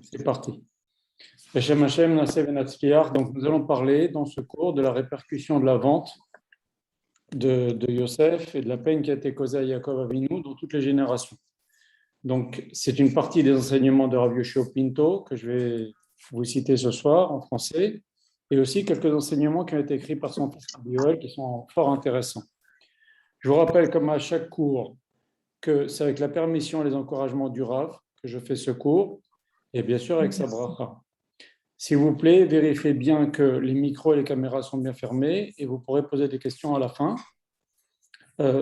C'est parti. Hashem Hashem, Naaseh Venatzliach. Donc, nous allons parler dans ce cours de la répercussion de la vente de Yosef et de la peine qui a été causée à Yaakov Avinu dans toutes les générations. Donc, c'est une partie des enseignements de Rav Yoshio Pinto que je vais vous citer ce soir en français, et aussi quelques enseignements qui ont été écrits par son fils Yoel qui sont fort intéressants. Je vous rappelle, comme à chaque cours, que c'est avec la permission et les encouragements du Rav que je fais ce cours, et bien sûr avec sa bracha. S'il vous plaît, vérifiez bien que les micros et les caméras sont bien fermés et vous pourrez poser des questions à la fin.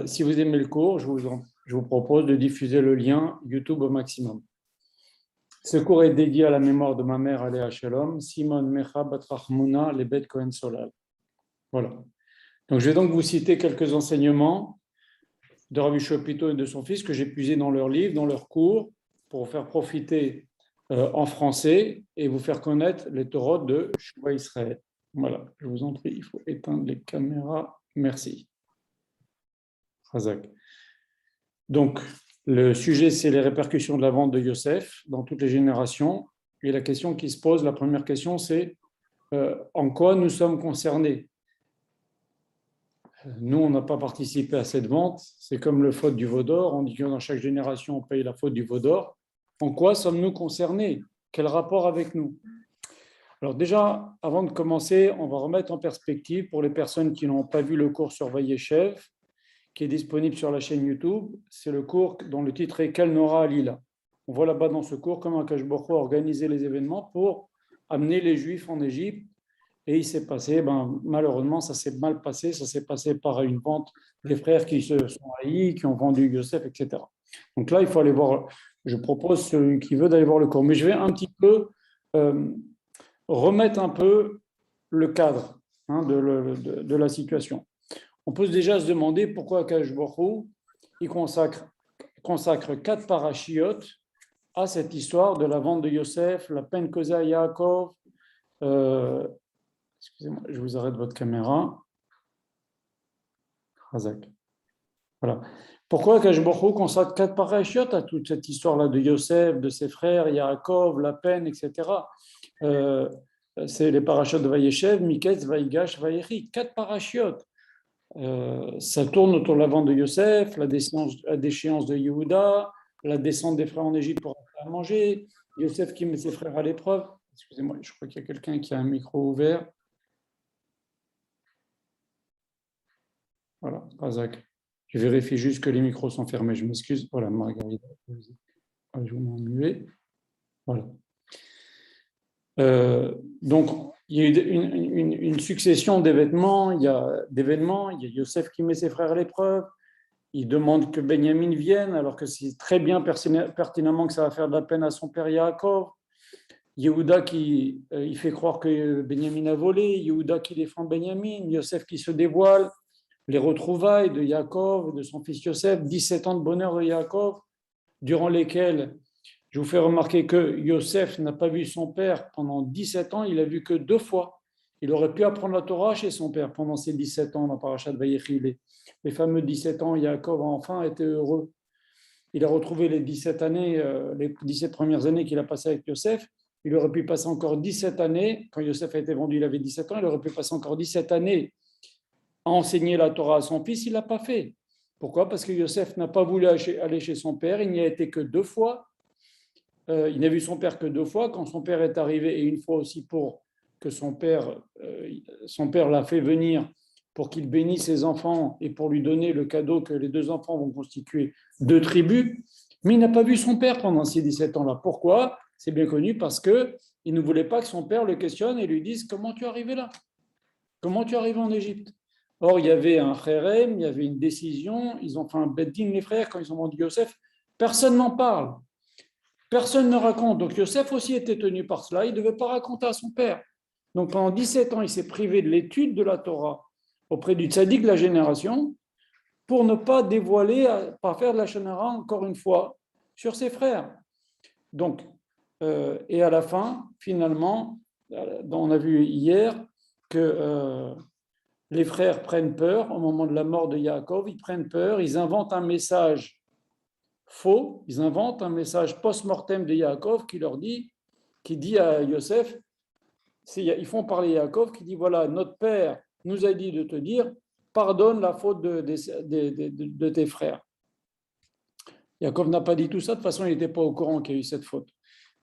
Si vous aimez le cours, je vous propose de diffuser le lien YouTube au maximum. Ce cours est dédié à la mémoire de ma mère, Aléa Shalom, Simon Mecha Bat Rachmona Lebet Kohen Solal. Voilà. Donc, je vais donc vous citer quelques enseignements de Rabbi Shopito et de son fils que j'ai puisés dans leurs livres, dans leurs cours, pour vous faire profiter en français et vous faire connaître les Torahs de Shuvah Israël. Voilà, je vous en prie, il faut éteindre les caméras. Merci. Razak. Donc, le sujet, c'est les répercussions de la vente de Yosef dans toutes les générations. Et la question qui se pose, la première question, c'est en quoi nous sommes concernés ? Nous, on n'a pas participé à cette vente. C'est comme le faute du veau d'or. On dit que dans chaque génération, on paye la faute du veau d'or. En quoi sommes-nous concernés ? Quel rapport avec nous ? Alors déjà, avant de commencer, on va remettre en perspective pour les personnes qui n'ont pas vu le cours sur Vayeshev, qui est disponible sur la chaîne YouTube. C'est le cours dont le titre est Quel Nora Alila. On voit là-bas dans ce cours comment Akash Baruch Hu a organisé les événements pour amener les Juifs en Égypte. Et il s'est passé, malheureusement, ça s'est mal passé. Ça s'est passé par une vente des frères qui se sont haïs, qui ont vendu Yosef, etc. Donc là, il faut aller voir. Je propose celui qui veut d'aller voir le cours. Mais je vais un petit peu remettre un peu le cadre de la situation. On peut déjà se demander pourquoi Akash Baruch Hu il consacre 4 parachiotes à cette histoire de la vente de Yosef, la peine causée à Yaakov. Excusez-moi, je vous arrête votre caméra. Razak. Voilà. Pourquoi Akash Baruch Hu consacre 4 parachiotes à toute cette histoire-là de Yosef, de ses frères, Yaakov, la peine, etc. C'est les parachiotes de Vayeshev, Miketz, Vayigash, Vayechi. 4 parachiotes. Ça tourne autour de la vente de Yosef, la déchéance de Yehuda, la descente des frères en Égypte pour faire à manger, Yosef qui met ses frères à l'épreuve. Excusez-moi, je crois qu'il y a quelqu'un qui a un micro ouvert. Voilà, Razak. Je vérifie juste que les micros sont fermés. Je m'excuse. Voilà, Margarita. Je vous mets en muet. Voilà. Donc, il y a eu une succession d'événements. Il y a Yosef qui met ses frères à l'épreuve. Il demande que Benjamin vienne, alors que c'est très bien pertinemment que ça va faire de la peine à son père Yaakov. Yehuda qui il fait croire que Benjamin a volé. Yehuda qui défend Benjamin. Yosef qui se dévoile. Les retrouvailles de Yaakov, de son fils Yosef, 17 ans de bonheur de Yaakov, durant lesquels je vous fais remarquer que Yosef n'a pas vu son père pendant 17 ans, il l'a vu que 2 fois. Il aurait pu apprendre la Torah chez son père pendant ces 17 ans dans Parashat Vayechi. Les fameux 17 ans, Yaakov a enfin été heureux. Il a retrouvé les 17 années, les 17 premières années qu'il a passées avec Yosef. Il aurait pu passer encore 17 années. Quand Yosef a été vendu, il avait 17 ans. Il aurait pu passer encore 17 années à enseigner la Torah à son fils. Il ne l'a pas fait. Pourquoi ? Parce que Yosef n'a pas voulu aller chez son père. Il n'y a été que 2 fois. Il n'a vu son père que 2 fois. Quand son père est arrivé, et une fois aussi pour que son père l'a fait venir pour qu'il bénisse ses enfants et pour lui donner le cadeau que les 2 enfants vont constituer 2 tribus. Mais il n'a pas vu son père pendant ces 17 ans-là. Pourquoi ? C'est bien connu parce qu'il ne voulait pas que son père le questionne et lui dise « Comment tu es arrivé là ? Comment tu es arrivé en Égypte ?» Or, il y avait un frérem, il y avait une décision, ils ont fait un bedding, les frères, quand ils ont vendu Yosef. Personne n'en parle. Personne ne raconte. Donc, Yosef aussi était tenu par cela. Il ne devait pas raconter à son père. Donc, pendant 17 ans, il s'est privé de l'étude de la Torah auprès du tzaddik de la génération pour ne pas dévoiler, pas faire de la shonara, encore une fois, sur ses frères. Donc, et à la fin, finalement, on a vu hier que les frères prennent peur au moment de la mort de Yaakov, ils prennent peur, ils inventent un message faux, ils inventent un message post-mortem de Yaakov qui leur dit qui dit à Yosef, ils font parler Yaakov, qui dit, voilà, notre père nous a dit de te dire, pardonne la faute de tes frères. Yaakov n'a pas dit tout ça, de toute façon, il n'était pas au courant qu'il y a eu cette faute.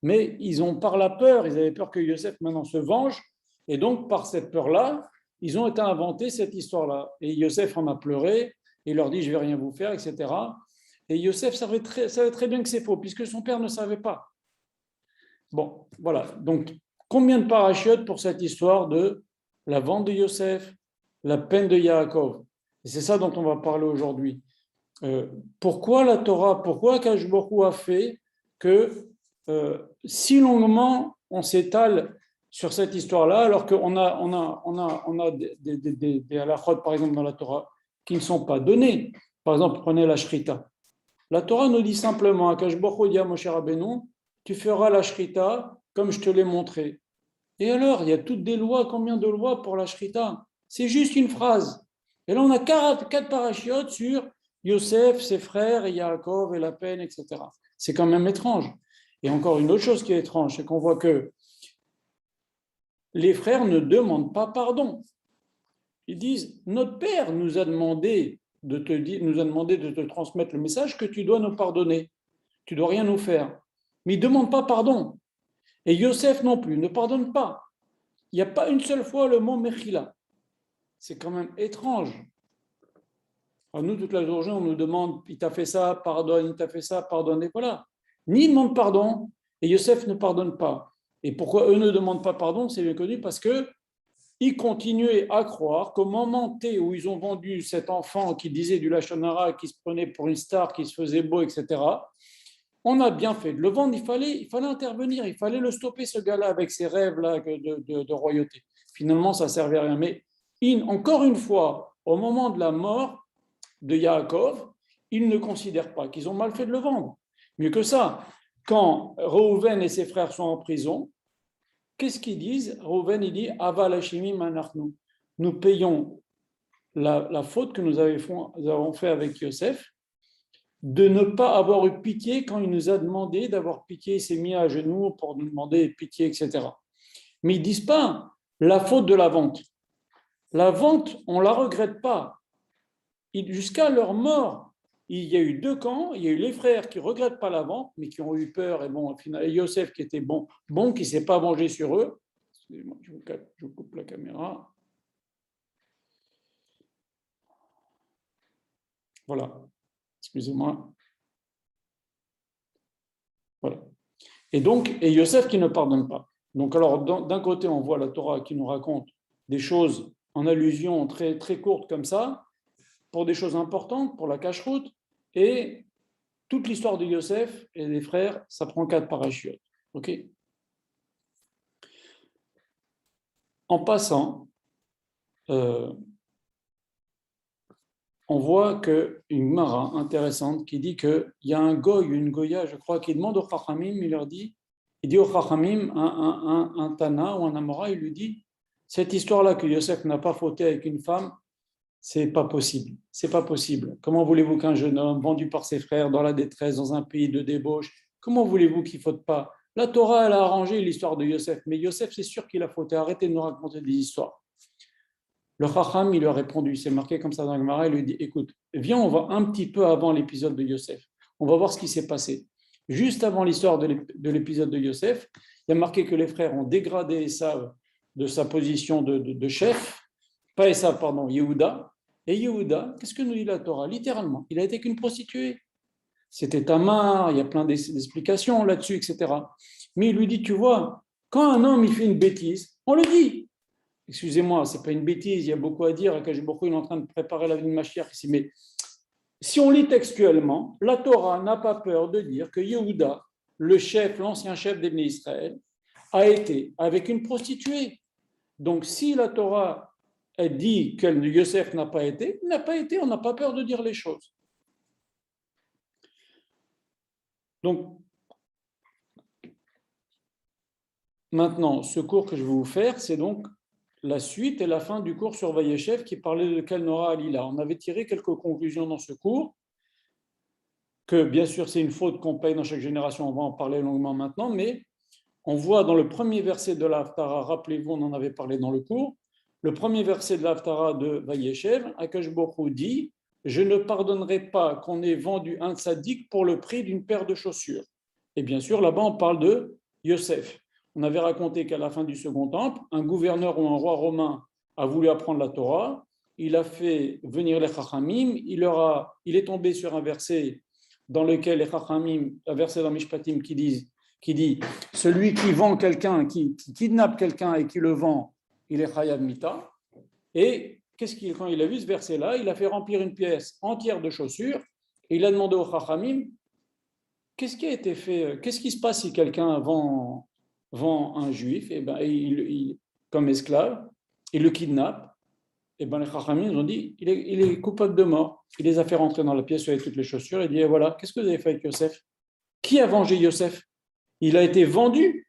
Mais ils ont, par la peur, ils avaient peur que Yosef maintenant se venge, et donc par cette peur-là, ils ont été inventés cette histoire-là. Et Yosef en a pleuré, et il leur dit, je ne vais rien vous faire, etc. Et Yosef savait très bien que c'est faux, puisque son père ne savait pas. Bon, voilà. Donc, combien de parachutes pour cette histoire de la vente de Yosef, la peine de Yaakov? Et c'est ça dont on va parler aujourd'hui. Pourquoi la Torah, pourquoi Akadosh Baruch Hu a fait que si longuement on s'étale sur cette histoire-là, alors qu'on a des halachot, par exemple, dans la Torah, qui ne sont pas donnés. Par exemple, prenez la Shrita. La Torah nous dit simplement, Akadosh Baruch Hu dit à Moshe Rabbeinu, tu feras la Shrita comme je te l'ai montré. Et alors, il y a toutes des lois, combien de lois pour la Shrita? C'est juste une phrase. Et là, on a quatre parachiotes sur Yosef, ses frères, et Yaakov, et la peine, etc. C'est quand même étrange. Et encore une autre chose qui est étrange, c'est qu'on voit que les frères ne demandent pas pardon. Ils disent, notre père nous a demandé de te transmettre le message que tu dois nous pardonner. Tu ne dois rien nous faire. Mais ils ne demandent pas pardon. Et Yosef non plus, ne pardonne pas. Il n'y a pas une seule fois le mot Mechila. C'est quand même étrange. Alors nous, toute la journée, on nous demande, il t'a fait ça, pardonne, il t'a fait ça, pardonne, et voilà. Ni ils demandent pardon, et Yosef ne pardonne pas. Et pourquoi eux ne demandent pas pardon? C'est bien connu parce qu'ils continuaient à croire qu'au moment T où ils ont vendu cet enfant qui disait du Lachon Hara, qui se prenait pour une star, qui se faisait beau, etc., on a bien fait de le vendre, il fallait intervenir, il fallait le stopper, ce gars-là, avec ses rêves-là de royauté. Finalement, ça ne servait à rien. Mais encore une fois, au moment de la mort de Yaakov, ils ne considèrent pas qu'ils ont mal fait de le vendre. Mieux que ça, quand Reuven et ses frères sont en prison, qu'est-ce qu'ils disent? Reuven, il dit, Aval Hashemim anachnu. Nous payons la faute que nous avons fait avec Yosef, de ne pas avoir eu pitié quand il nous a demandé d'avoir pitié, il s'est mis à genoux pour nous demander pitié, etc. Mais ils ne disent pas la faute de la vente. La vente, on ne la regrette pas. Jusqu'à leur mort, il y a eu deux camps. Il y a eu les frères qui ne regrettent pas la vente, mais qui ont eu peur. Et bon, au final, et Yosef qui était bon qui ne s'est pas vengé sur eux. Excusez-moi, je vous coupe la caméra. Voilà. Excusez-moi. Voilà. Et Yosef qui ne pardonne pas. Donc, alors, d'un côté, on voit la Torah qui nous raconte des choses en allusion très, très courtes comme ça, pour des choses importantes, pour la cache-route, et toute l'histoire de Yosef et des frères, ça prend 4 parachutes. Ok. En passant, on voit une mara intéressante qui dit qu'il y a un goy, une goya, je crois, qui demande au Chachamim, il dit au Chachamim, un Tana ou un Amora, il lui dit, cette histoire-là que Yosef n'a pas fauté avec une femme, c'est pas possible. C'est pas possible. Comment voulez-vous qu'un jeune homme vendu par ses frères dans la détresse, dans un pays de débauche, comment voulez-vous qu'il ne faute pas? La Torah, elle a arrangé l'histoire de Yosef, mais Yosef, c'est sûr qu'il a fauté. Arrêtez de nous raconter des histoires. Le Chacham, il lui a répondu, c'est marqué comme ça dans le Gemara, il lui dit, écoute, viens, on va un petit peu avant l'épisode de Yosef. On va voir ce qui s'est passé. Juste avant l'histoire de l'épisode de Yosef, il y a marqué que les frères ont dégradé Esav de sa position de chef, pas Esav, pardon, Yehuda. Et Yehuda, qu'est-ce que nous dit la Torah? Littéralement, il a été qu'une prostituée. C'était Tamar, il y a plein d'explications là-dessus, etc. Mais il lui dit, tu vois, quand un homme il fait une bêtise, on le dit. Excusez-moi, ce n'est pas une bêtise, il y a beaucoup à dire. Akadosh Baruch Hu, il est en train de préparer la vie de Mashiach ici. Mais si on lit textuellement, la Torah n'a pas peur de dire que Yehuda, le chef, l'ancien chef des Israël, a été avec une prostituée. Donc, si la Torah elle dit que Yosef n'a pas été, il n'a pas été, on n'a pas peur de dire les choses. Donc, maintenant, ce cours que je vais vous faire, c'est donc la suite et la fin du cours sur Vayeshev qui parlait de Kel Nora Alila. On avait tiré quelques conclusions dans ce cours, que bien sûr c'est une faute qu'on paye dans chaque génération, on va en parler longuement maintenant, mais on voit dans le premier verset de l'Haftara, rappelez-vous, on en avait parlé dans le cours, le premier verset de l'Haftara de Vayeshev, Akash Baruch Hu dit « Je ne pardonnerai pas qu'on ait vendu un tzaddik pour le prix d'une paire de chaussures ». Et bien sûr, là-bas, on parle de Yosef. On avait raconté qu'à la fin du Second Temple, un gouverneur ou un roi romain a voulu apprendre la Torah, il a fait venir les Chachamim, il est tombé sur un verset dans lequel les Chachamim, un verset dans Mishpatim qui dit « Celui qui vend quelqu'un, qui kidnappe quelqu'un et qui le vend, il est chayav mita ». Et quand il a vu ce verset-là, il a fait remplir une pièce entière de chaussures et il a demandé aux Chachamim qu'est-ce qui a été fait, qu'est-ce qui se passe si quelqu'un vend un juif comme esclave, il le kidnappe. Et les Chachamim ont dit il est coupable de mort. Il les a fait rentrer dans la pièce avec toutes les chaussures et dit voilà, qu'est-ce que vous avez fait avec Yosef? Qui a vengé Yosef? Il a été vendu.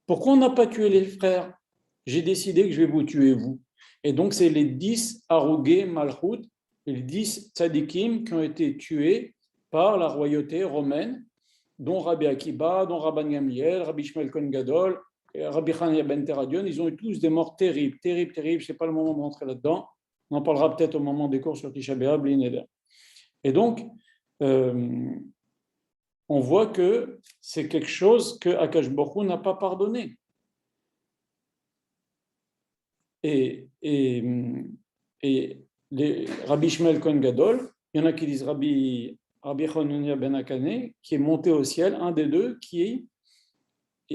Pourquoi on n'a pas tué les frères? J'ai décidé que je vais vous tuer, vous. Et donc, c'est les 10 Harougé Malchut, les 10 tzadikim qui ont été tués par la royauté romaine, dont Rabbi Akiba, dont Rabban Gamliel, Rabbi Shmuel Kohen Gadol, et Rabbi Hanania ben Teradion. Ils ont eu tous des morts terribles. Ce n'est pas le moment de rentrer là-dedans. On en parlera peut-être au moment des cours sur Tisha B'Av, l'Ineder. Et donc, on voit que c'est quelque chose que Akash Baruch Hu n'a pas pardonné. Et les Rabbi Shmuel Kohen Gadol, il y en a qui disent Rabbi Hanania ben Akane, qui est monté au ciel, un des deux, qui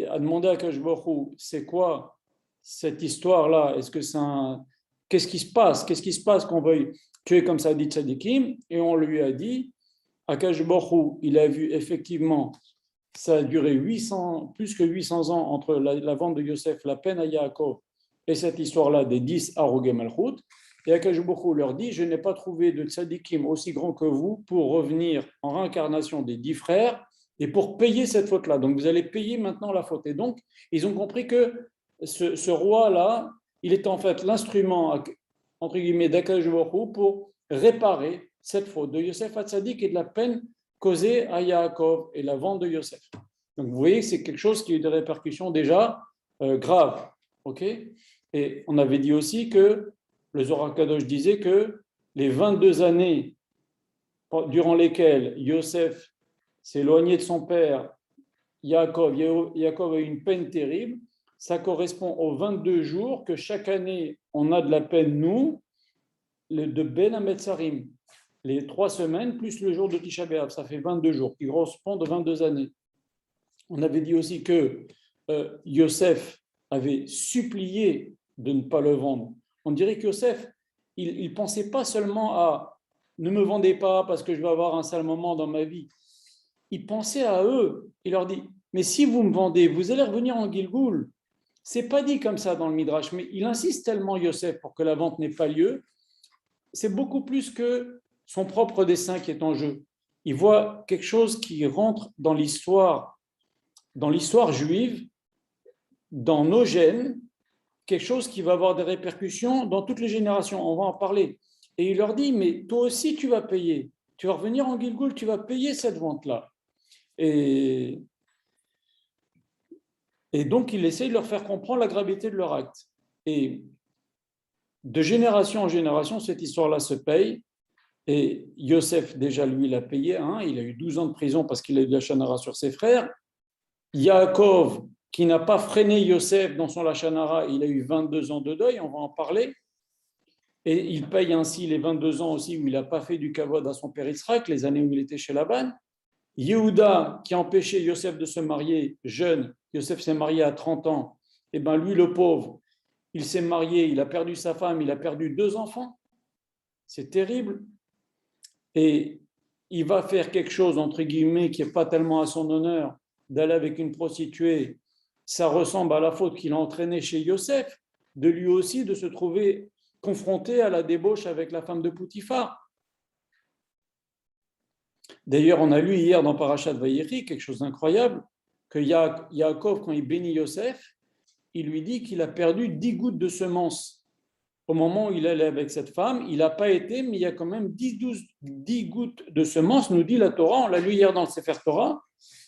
a demandé à Akash Baruch Hu, c'est quoi cette histoire-là? Qu'est-ce qui se passe? Qu'est-ce qui se passe qu'on veuille tuer comme ça dit tzadikim? Et on lui a dit, Akash Baruch Hu, il a vu effectivement, ça a duré plus que 800 ans entre la vente de Yosef, la peine à Yaakov, et cette histoire-là des 10 Harougé Malchut. Et Akash Baruch Hu leur dit, je n'ai pas trouvé de tzadikim aussi grand que vous pour revenir en réincarnation des 10 frères et pour payer cette faute-là. Donc, vous allez payer maintenant la faute. Et donc, ils ont compris que ce roi-là, il est en fait l'instrument, entre guillemets, d'Akash Baruch Hu pour réparer cette faute de Yosef Hatzadik et de la peine causée à Yaakov et la vente de Yosef. Donc, vous voyez que c'est quelque chose qui a eu des répercussions déjà graves. Okay, et on avait dit aussi que le Zohar Kadosh disait que les 22 années durant lesquelles Yosef s'est éloigné de son père, Yaakov a eu une peine terrible, ça correspond aux 22 jours que chaque année on a de la peine, nous, de Ben Hametzarim, les 3 semaines plus le jour de Tisha B'Av, ça fait 22 jours, qui correspondent aux 22 années. On avait dit aussi que Yosef avait supplié de ne pas le vendre. On dirait que Yosef, il ne pensait pas seulement à « ne me vendez pas parce que je vais avoir un sale moment dans ma vie ». Il pensait à eux. Il leur dit « mais si vous me vendez, vous allez revenir en Gilgoul ». Ce n'est pas dit comme ça dans le Midrash, mais il insiste tellement, Yosef, pour que la vente n'ait pas lieu. C'est beaucoup plus que son propre dessein qui est en jeu. Il voit quelque chose qui rentre dans l'histoire juive, dans nos gènes, quelque chose qui va avoir des répercussions dans toutes les générations. On va en parler. Et il leur dit, mais toi aussi tu vas payer. Tu vas revenir en Gilgoul, tu vas payer cette vente-là. Et donc, il essaie de leur faire comprendre la gravité de leur acte. Et de génération en génération, cette histoire-là se paye. Et Yosef, déjà, lui, il a payé. Il a eu 12 ans de prison parce qu'il a eu de la chanara sur ses frères. Yaakov, qui n'a pas freiné Yosef dans son Lachanara, il a eu 22 ans de deuil, on va en parler. Et il paye ainsi les 22 ans aussi où il n'a pas fait du kavod à son père Yitzhak, les années où il était chez Laban. Yehuda, qui a empêché Yosef de se marier jeune, Yosef s'est marié à 30 ans, et bien lui, le pauvre, il s'est marié, il a perdu sa femme, il a perdu 2 enfants. C'est terrible. Et il va faire quelque chose, entre guillemets, qui n'est pas tellement à son honneur, d'aller avec une prostituée. Ça ressemble à la faute qu'il a entraînée chez Yosef, de lui aussi de se trouver confronté à la débauche avec la femme de Poutifar. D'ailleurs, on a lu hier dans Parashat Vayechi quelque chose d'incroyable, que Yaakov, quand il bénit Yosef, il lui dit qu'il a perdu 10 gouttes de semences. Au moment où il allait avec cette femme, il n'a pas été, mais il y a quand même 10 gouttes de semences, nous dit la Torah, on l'a lu hier dans le Sefer Torah,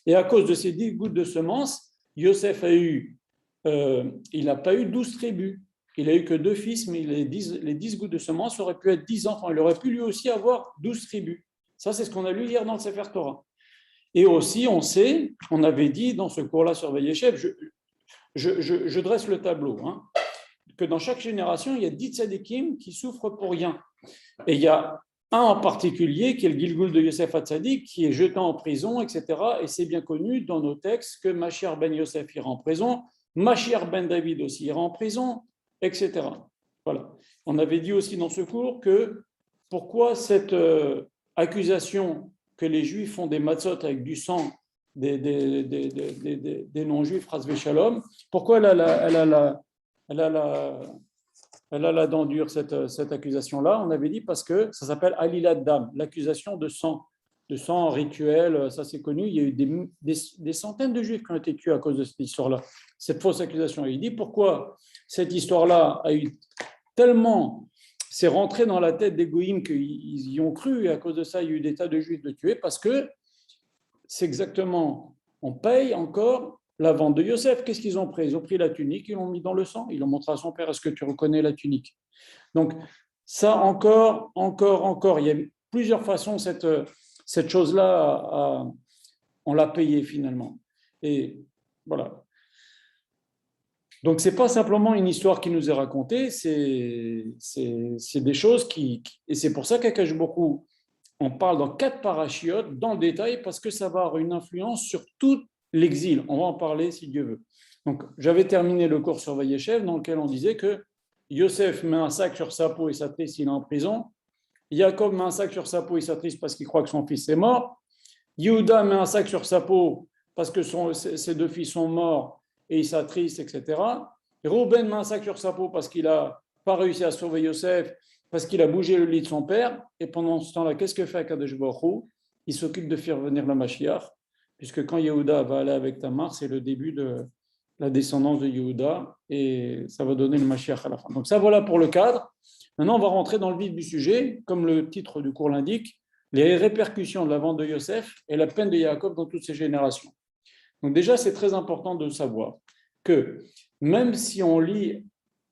et à cause de ces 10 gouttes de semences, Yosef il n'a pas eu 12 tribus. Il n'a eu que 2 fils, mais les 10 gouttes de semence auraient pu être 10 enfants. Il aurait pu lui aussi avoir 12 tribus. Ça, c'est ce qu'on a lu hier dans le Sefer Torah. Et aussi, on avait dit dans ce cours-là sur Vayeshev, je dresse le tableau, hein, que dans chaque génération, il y a 10 tzadikim qui souffrent pour rien. Et il y a un en particulier qui est le Gilgul de Yosef Hatzadik, qui est jeté en prison, etc. Et c'est bien connu dans nos textes que Mashiach ben Yosef ira en prison, Mashiach ben David aussi ira en prison, etc. Voilà. On avait dit aussi dans ce cours que pourquoi cette accusation que les Juifs font des matzot avec du sang des non-juifs, Chas v'Shalom, pourquoi elle a la dent dure, cette accusation-là? On avait dit parce que ça s'appelle Alilat Dam, l'accusation de sang rituel, ça c'est connu. Il y a eu des centaines de Juifs qui ont été tués à cause de cette histoire-là, cette fausse accusation. Et il dit pourquoi cette histoire-là a eu tellement, c'est rentré dans la tête des goïms qu'ils y ont cru, et à cause de ça, il y a eu des tas de Juifs de tués, parce que c'est exactement, on paye encore la vente de Yosef. Qu'est-ce qu'ils ont pris? Ils ont pris la tunique, ils l'ont mis dans le sang, ils l'ont montré à son père. Est-ce que tu reconnais la tunique? Donc, ça encore, il y a plusieurs façons, cette chose-là, on l'a payée finalement. Et voilà. Donc, ce n'est pas simplement une histoire qui nous est racontée, c'est des choses et c'est pour ça qu'Akash Borou, on parle dans 4 parachiotes dans le détail parce que ça va avoir une influence sur tout l'exil. On va en parler si Dieu veut. Donc, j'avais terminé le cours sur Vayeshev dans lequel on disait que Yosef met un sac sur sa peau et s'attriste, il est en prison. Jacob met un sac sur sa peau et s'attriste parce qu'il croit que son fils est mort. Yehuda met un sac sur sa peau parce que ses 2 fils sont morts et il s'attriste, etc. Reuben met un sac sur sa peau parce qu'il n'a pas réussi à sauver Yosef, parce qu'il a bougé le lit de son père. Et pendant ce temps-là, qu'est-ce que fait Akadosh Baruch Hu? Il s'occupe de faire venir le Mashiach, puisque quand Yehuda va aller avec Tamar, c'est le début de la descendance de Yehuda, et ça va donner le Mashiach à la fin. Donc ça, voilà pour le cadre. Maintenant, on va rentrer dans le vif du sujet, comme le titre du cours l'indique, les répercussions de la vente de Yosef et la peine de Yaakov dans toutes ces générations. Donc déjà, c'est très important de savoir que même si on lit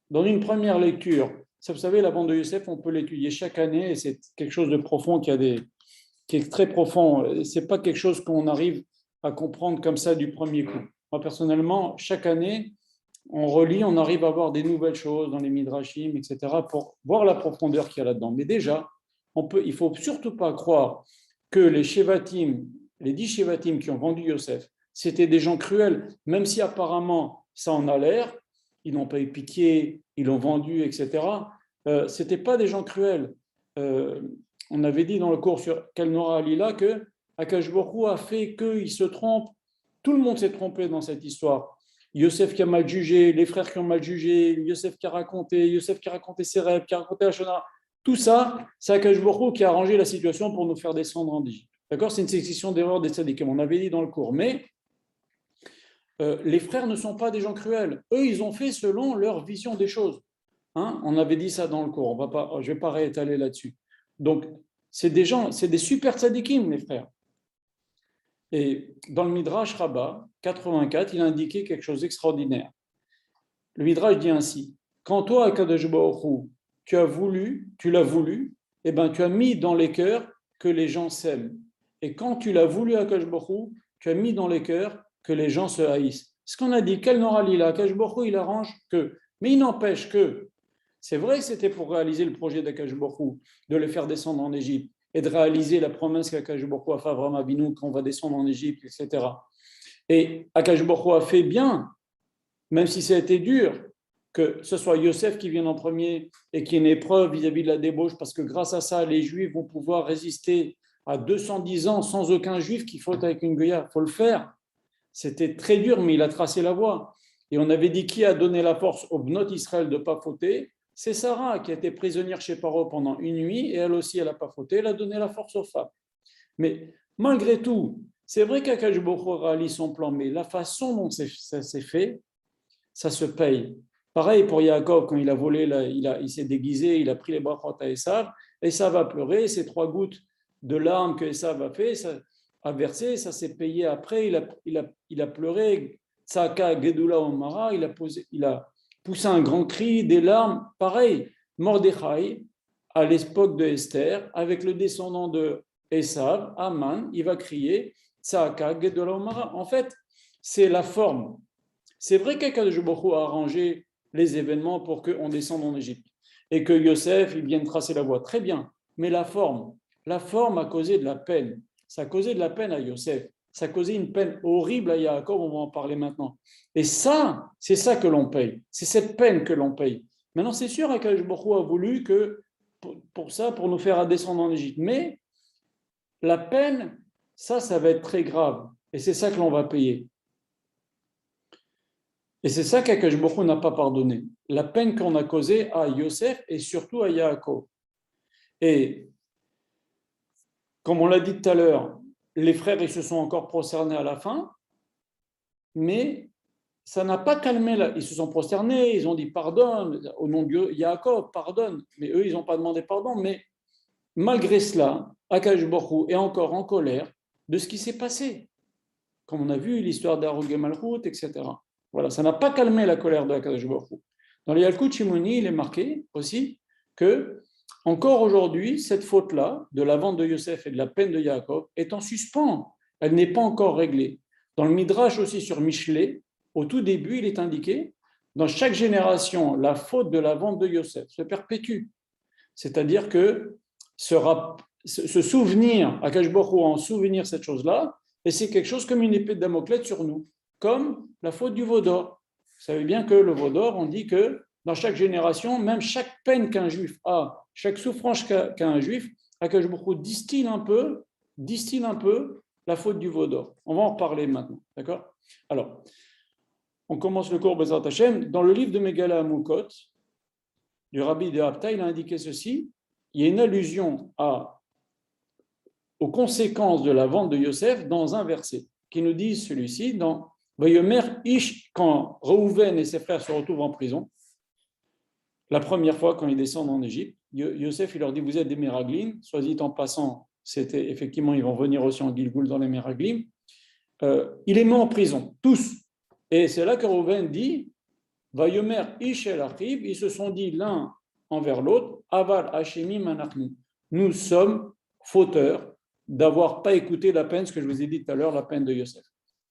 dans une première lecture, ça, vous savez, la vente de Yosef, on peut l'étudier chaque année et c'est quelque chose de profond qui est très profond. Ce n'est pas quelque chose qu'on arrive à comprendre comme ça du premier coup. Moi, personnellement, chaque année, on relit, on arrive à voir des nouvelles choses dans les Midrashim, etc., pour voir la profondeur qu'il y a là-dedans. Mais déjà, il ne faut surtout pas croire que les Shevatim, les 10 Shevatim qui ont vendu Yosef, c'était des gens cruels, même si apparemment ça en a l'air, ils n'ont pas eu pitié, ils l'ont vendu, etc. Ce n'étaient pas des gens cruels. On avait dit dans le cours sur Kelnora Alila que Akash Baruch Hu a fait qu'il se trompe. Tout le monde s'est trompé dans cette histoire. Yosef qui a mal jugé, les frères qui ont mal jugé, Yosef qui a raconté ses rêves, qui a raconté la Shona. Tout ça, c'est Akash Baruch Hu qui a arrangé la situation pour nous faire descendre en Égypte. D'accord? C'est une sélection d'erreurs des tzadikim, on avait dit dans le cours. Mais les frères ne sont pas des gens cruels. Eux, ils ont fait selon leur vision des choses. Hein, on avait dit ça dans le cours. Je ne vais pas réétaler là-dessus. Donc, c'est des gens, c'est des super tzadikim, les frères. Et dans le Midrash Rabbah 84, il a indiqué quelque chose d'extraordinaire. Le Midrash dit ainsi: quand toi, Akadosh Baruch Hu, tu l'as voulu, eh ben, tu as mis dans les cœurs que les gens s'aiment. Et quand tu l'as voulu, Akadosh Baruch Hu, tu as mis dans les cœurs que les gens se haïssent. Ce qu'on a dit, quel Nora Lila, Akadosh Baruch Hu, il arrange que. Mais il n'empêche que, c'est vrai que c'était pour réaliser le projet d'Akadosh Baruch Hu, de les faire descendre en Égypte, et de réaliser la promesse qu'Akadosh Baruch Hu a fait à Avraham Avinu qu'on va descendre en Égypte, etc. Et Akadosh Baruch Hu a fait bien, même si ça a été dur, que ce soit Yosef qui vienne en premier et qui ait une épreuve vis-à-vis de la débauche, parce que grâce à ça, les Juifs vont pouvoir résister à 210 ans sans aucun Juif qui faute avec une goya. Il faut le faire. C'était très dur, mais il a tracé la voie. Et on avait dit qui a donné la force aux Bnot Israël de ne pas fauter? C'est Sarah qui a été prisonnière chez Paro pendant une nuit, et elle aussi, elle n'a pas fauté, elle a donné la force aux femmes. Mais malgré tout, c'est vrai qu'Akadosh Baruch Hu réalise son plan, mais la façon dont ça s'est fait, ça se paye. Pareil pour Yaakov, quand il a volé, il s'est déguisé, il a pris les brachot à Esav, Esav a pleuré, ces 3 gouttes de larmes que Esav a versé, ça s'est payé après, il a pleuré, Tsaka Gedula Omara, il a poussé un grand cri, des larmes. Pareil, Mordechai, à l'époque de Esther, avec le descendant de Esav, Aman, il va crier Tsaka Gedula Omara. En fait, c'est la forme. C'est vrai qu'Akadosh Baruch Hu a arrangé les événements pour qu'on descende en Égypte et que Yosef il vienne tracer la voie. Très bien, mais la forme a causé de la peine. Ça a causé de la peine à Yosef. Ça a causé une peine horrible à Yaakov, on va en parler maintenant. Et ça, c'est ça que l'on paye. C'est cette peine que l'on paye. Maintenant, c'est sûr qu'Akadosh Baruch Hu a voulu que, pour ça, pour nous faire descendre en Égypte. Mais la peine, ça va être très grave. Et c'est ça que l'on va payer. Et c'est ça qu'Akadosh Baruch Hu n'a pas pardonné. La peine qu'on a causée à Yosef et surtout à Yaakov. Et comme on l'a dit tout à l'heure, les frères ils se sont encore prosternés à la fin, mais ça n'a pas calmé. Ils se sont prosternés, ils ont dit pardonne, au nom de Yaakov, pardonne. Mais eux, ils n'ont pas demandé pardon. Mais malgré cela, Akadosh Baruch Hu est encore en colère de ce qui s'est passé. Comme on a vu l'histoire d'Arog et Malchut, etc. Voilà, ça n'a pas calmé la colère de Akadosh Baruch Hu. Dans les Yalkut Shimoni, il est marqué aussi que encore aujourd'hui, cette faute-là, de la vente de Yosef et de la peine de Yaakov, est en suspens. Elle n'est pas encore réglée. Dans le Midrash aussi sur Michelet, au tout début, il est indiqué, dans chaque génération, la faute de la vente de Yosef se perpétue. C'est-à-dire que se souvenir, Akadosh Baruch Hu en souvenir cette chose-là, et c'est quelque chose comme une épée de Damoclès sur nous, comme la faute du veau d'or. Vous savez bien que le veau d'or, on dit que dans chaque génération, même chaque peine qu'un juif a, chaque souffrance qu'a un juif, Akadosh Baruch Hu distille un peu la faute du veau d'or. On va en reparler maintenant, d'accord? Alors, on commence le cours Bezrat Hashem. Dans le livre de Megala Amukot, du rabbi de Hafta, il a indiqué ceci. Il y a une allusion aux conséquences de la vente de Yosef dans un verset qui nous dit celui-ci dans Vayomer Ish, quand Reuven et ses frères se retrouvent en prison, la première fois quand ils descendent en Égypte, Yosef il leur dit vous êtes des Meraglim, soit dit en passant, c'était effectivement ils vont venir aussi en Gilgoul dans les Meraglim. Il les met en prison, tous. Et c'est là que Reuven dit Vayomer Ish el Achiv, ils se sont dit l'un envers l'autre, Aval Hashemim Anachnu. Nous sommes fauteurs d'avoir pas écouté la peine, ce que je vous ai dit tout à l'heure, la peine de Yosef.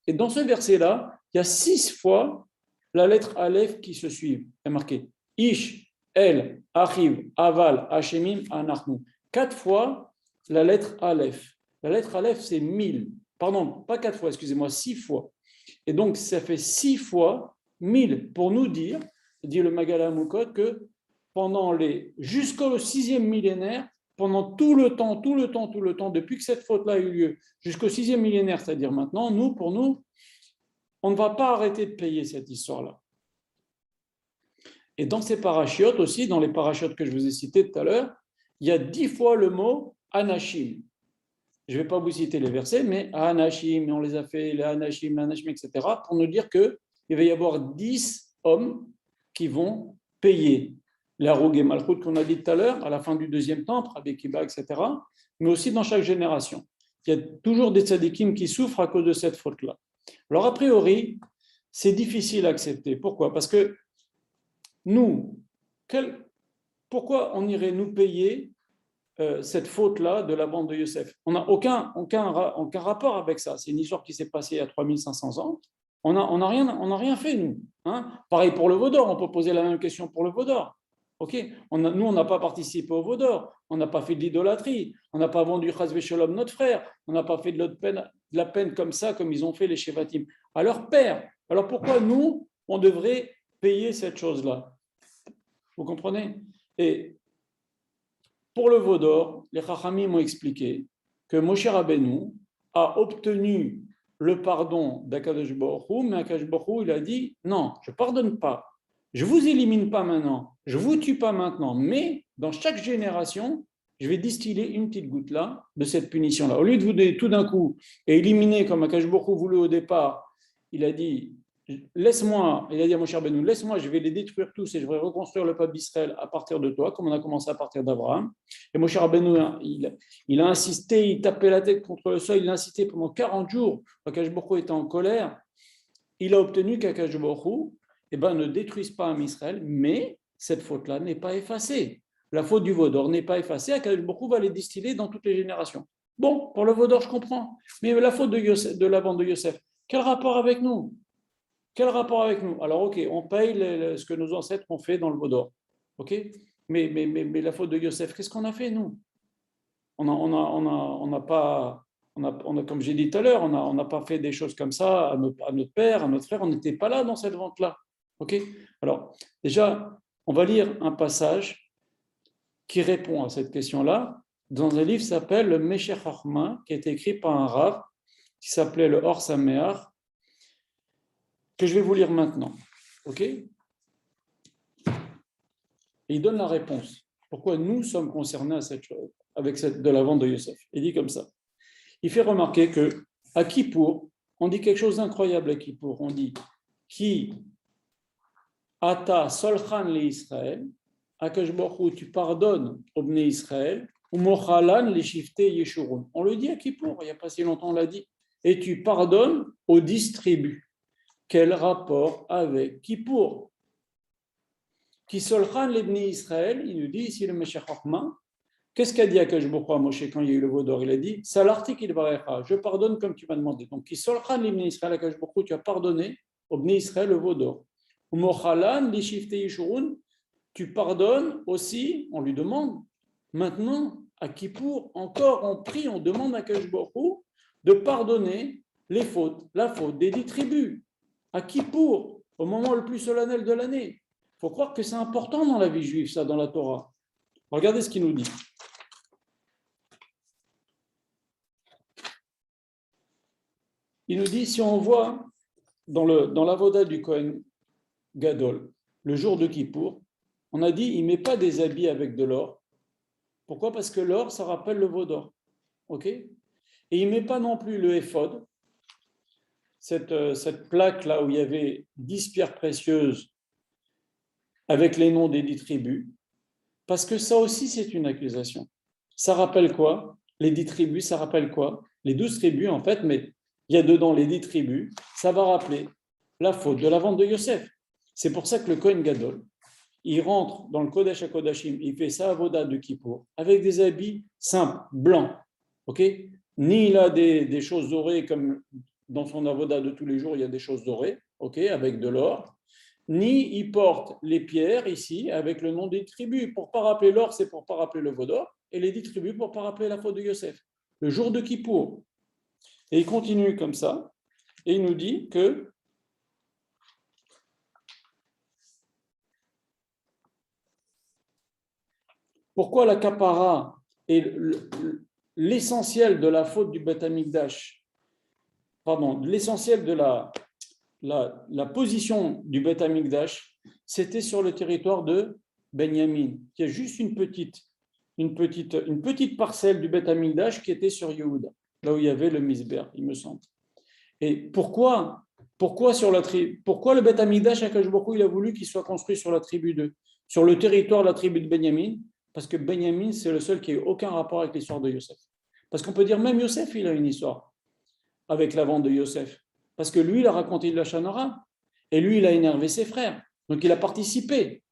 Et dans ce verset-là, il y a 6 fois la lettre Aleph qui se suit. C'est marqué Ish, El, Achiv, Aval, Hashemim, Anachnu. 4 fois la lettre Aleph. La lettre Aleph, c'est 1000. Pardon, pas 4 fois, excusez-moi, 6 fois. Et donc, ça fait 6 fois 1000 pour nous dire, dit le Megala Amukot, que jusqu'au 6e millénaire, pendant tout le temps, depuis que cette faute-là a eu lieu, jusqu'au 6e millénaire, c'est-à-dire maintenant, pour nous, on ne va pas arrêter de payer cette histoire-là. Et dans ces parachiotes aussi, dans les parachiotes que je vous ai cités tout à l'heure, il y a 10 fois le mot Anashim. Je ne vais pas vous citer les versets, mais Anashim, on les a fait, les Anashim, etc., pour nous dire qu'il va y avoir 10 hommes qui vont payer la Roug et Malchut qu'on a dit tout à l'heure, à la fin du 2e temple, avec Kiba, etc., mais aussi dans chaque génération. Il y a toujours des tzadikim qui souffrent à cause de cette faute-là. Alors, a priori, c'est difficile à accepter. Pourquoi? Parce que nous, pourquoi on irait nous payer cette faute-là de la vente de Yosef? On n'a aucun rapport avec ça. C'est une histoire qui s'est passée il y a 3500 ans. On n'a rien fait, nous. Hein? Pareil pour le veau d'or, on peut poser la même question pour le veau d'or. Okay. Nous, on n'a pas participé au veau d'or, on n'a pas fait de l'idolâtrie, on n'a pas vendu Chas Vesholom notre frère, on n'a pas fait de la peine comme ça, comme ils ont fait les Shevatim à leur père. Alors pourquoi nous, on devrait payer cette chose-là? Vous comprenez? Et pour le veau d'or, les Chachamim m'ont expliqué que Moshe Rabbeinu a obtenu le pardon d'Akadosh Baruch Hu, mais Akadosh Baruch Hu, il a dit non, je ne pardonne pas. Je ne vous élimine pas maintenant, je ne vous tue pas maintenant, mais dans chaque génération, je vais distiller une petite goutte là de cette punition-là. Au lieu de vous donner tout d'un coup et éliminer comme Akadosh Baruch Hu voulait au départ, il a dit laisse-moi, il a dit à Moshe Rabbeinu, laisse-moi, je vais les détruire tous et je vais reconstruire le peuple d'Israël à partir de toi, comme on a commencé à partir d'Abraham. Et Moshe Rabbeinu, il a insisté, il tapait la tête contre le sol, il a insisté pendant 40 jours. Akadosh Baruch Hu était en colère. il a obtenu qu'Akadosh Baruch Hu, ne détruise pas un Israël, mais cette faute-là n'est pas effacée. La faute du veau d'or n'est pas effacée, Akadosh Baruch Hu va les distiller dans toutes les générations. Bon, pour le veau d'or, je comprends, mais la faute de la bande de Yosef, quel rapport avec nous? Quel rapport avec nous? Alors, ok, on paye ce que nos ancêtres ont fait dans le veau d'or, ok, mais la faute de Yosef, qu'est-ce qu'on a fait, nous? On n'a pas, comme j'ai dit tout à l'heure, on n'a pas fait des choses comme ça à notre père, à notre frère, on n'était pas là dans cette vente-là. Ok. Alors, déjà, on va lire un passage qui répond à cette question-là dans un livre qui s'appelle le Meshech Chochma, qui a été écrit par un rav qui s'appelait le Or Sameach, que je vais vous lire maintenant. Ok. Et il donne la réponse. Pourquoi nous sommes concernés à cette chose, de la vente de Yosef. Il dit comme ça. Il fait remarquer que à Kippour, on dit quelque chose d'incroyable à Kippour. On dit Ki ata solchan le Israël, Akadosh Baruch Hu, tu pardonnes au Bnei Israël, ou mochalan le shifte yeshurun. On le dit à Kippour, il n'y a pas si longtemps on l'a dit. Et tu pardonnes aux distribus. Quel rapport avec Kippour? Qui solchan le Bnei Israël, il nous dit ici le Meshech Chochma. Qu'est-ce qu'a dit Akadosh Baruch Hu à Moshe quand il y a eu le veau d'or? Il a dit Salarti kilvarecha, je pardonne comme tu m'as demandé. Donc, qui solchan l'ibn Israël, Akadosh Baruch Hu, tu as pardonné au Bnei Israël le veau d'or. Ou mochalan lishifte yishurun, tu pardonnes aussi, on lui demande, maintenant, à Kippour, encore on prie, on demande à Akadosh Baruch Hu de pardonner les fautes, la faute des 10 tribus. À Kippour, au moment le plus solennel de l'année. Il faut croire que c'est important dans la vie juive, ça, dans la Torah. Regardez ce qu'il nous dit. Il nous dit, si on voit dans la voda du Kohen Gadol, le jour de Kippour, on a dit, il ne met pas des habits avec de l'or. Pourquoi? Parce que l'or, ça rappelle le veau d'or. Ok? Et il ne met pas non plus le éphod, cette plaque-là où il y avait 10 pierres précieuses avec les noms des 10 tribus, parce que ça aussi, c'est une accusation. Ça rappelle quoi? Les 10 tribus, ça rappelle quoi? Les 12 tribus, en fait, mais il y a dedans les 10 tribus, ça va rappeler la faute de la vente de Yosef. C'est pour ça que le Kohen Gadol, il rentre dans le Kodesh HaKodashim, il fait sa avoda de Kippour avec des habits simples, blancs. Ok? Ni il a des choses dorées comme dans son avoda de tous les jours, il y a des choses dorées, ok, avec de l'or. Ni il porte les pierres ici avec le nom des tribus. Pour ne pas rappeler l'or, c'est pour ne pas rappeler le veau d'or. Et les 10 tribus pour ne pas rappeler la faute de Yosef. Le jour de Kippour. Et il continue comme ça, et il nous dit que pourquoi la kapara est l'essentiel de la faute du Beth Amikdash, pardon, l'essentiel de la position du Beth Amikdash, c'était sur le territoire de Benyamin. Il y a juste une petite parcelle du Beth Amikdash qui était sur Yehuda, là où il y avait le Misber, il me semble. Et pourquoi le Beth Amikdash, Akadosh Baruch Hu, il a voulu qu'il soit construit sur la tribu sur le territoire de la tribu de Benyamin? Parce que Benyamin, c'est le seul qui n'a eu aucun rapport avec l'histoire de Yosef. Parce qu'on peut dire même Yosef, il a une histoire avec la vente de Yosef. Parce que lui, il a raconté de la Chanara. Et lui, il a énervé ses frères. Donc, il a participé.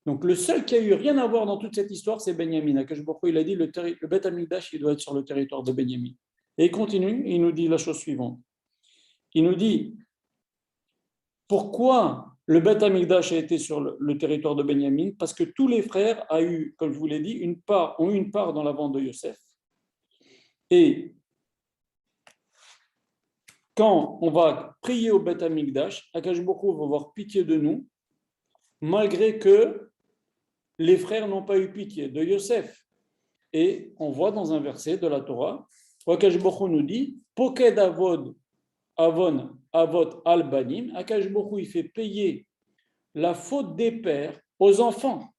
Donc, le seul qui a eu rien à voir dans toute cette histoire, c'est Benyamin. Akadosh Baruch Hu, il a dit le Beth Amikdash, il doit être sur le territoire de Benyamin. Et il continue, il nous dit la chose suivante. Il nous dit pourquoi le Beth Amikdash a été sur le territoire de Benyamin? Parce que tous les frères ont eu, comme je vous l'ai dit, ont eu une part dans la vente de Yosef. Et quand on va prier au Beth Amikdash, Akadosh Baruch Hu va avoir pitié de nous, malgré que les frères n'ont pas eu pitié de Yosef. Et on voit dans un verset de la Torah, où Akadosh Baruch Hu nous dit Poked Avod Avon Avot Al-Banim, Akadosh Baruch Hu, il fait payer la faute des pères aux enfants.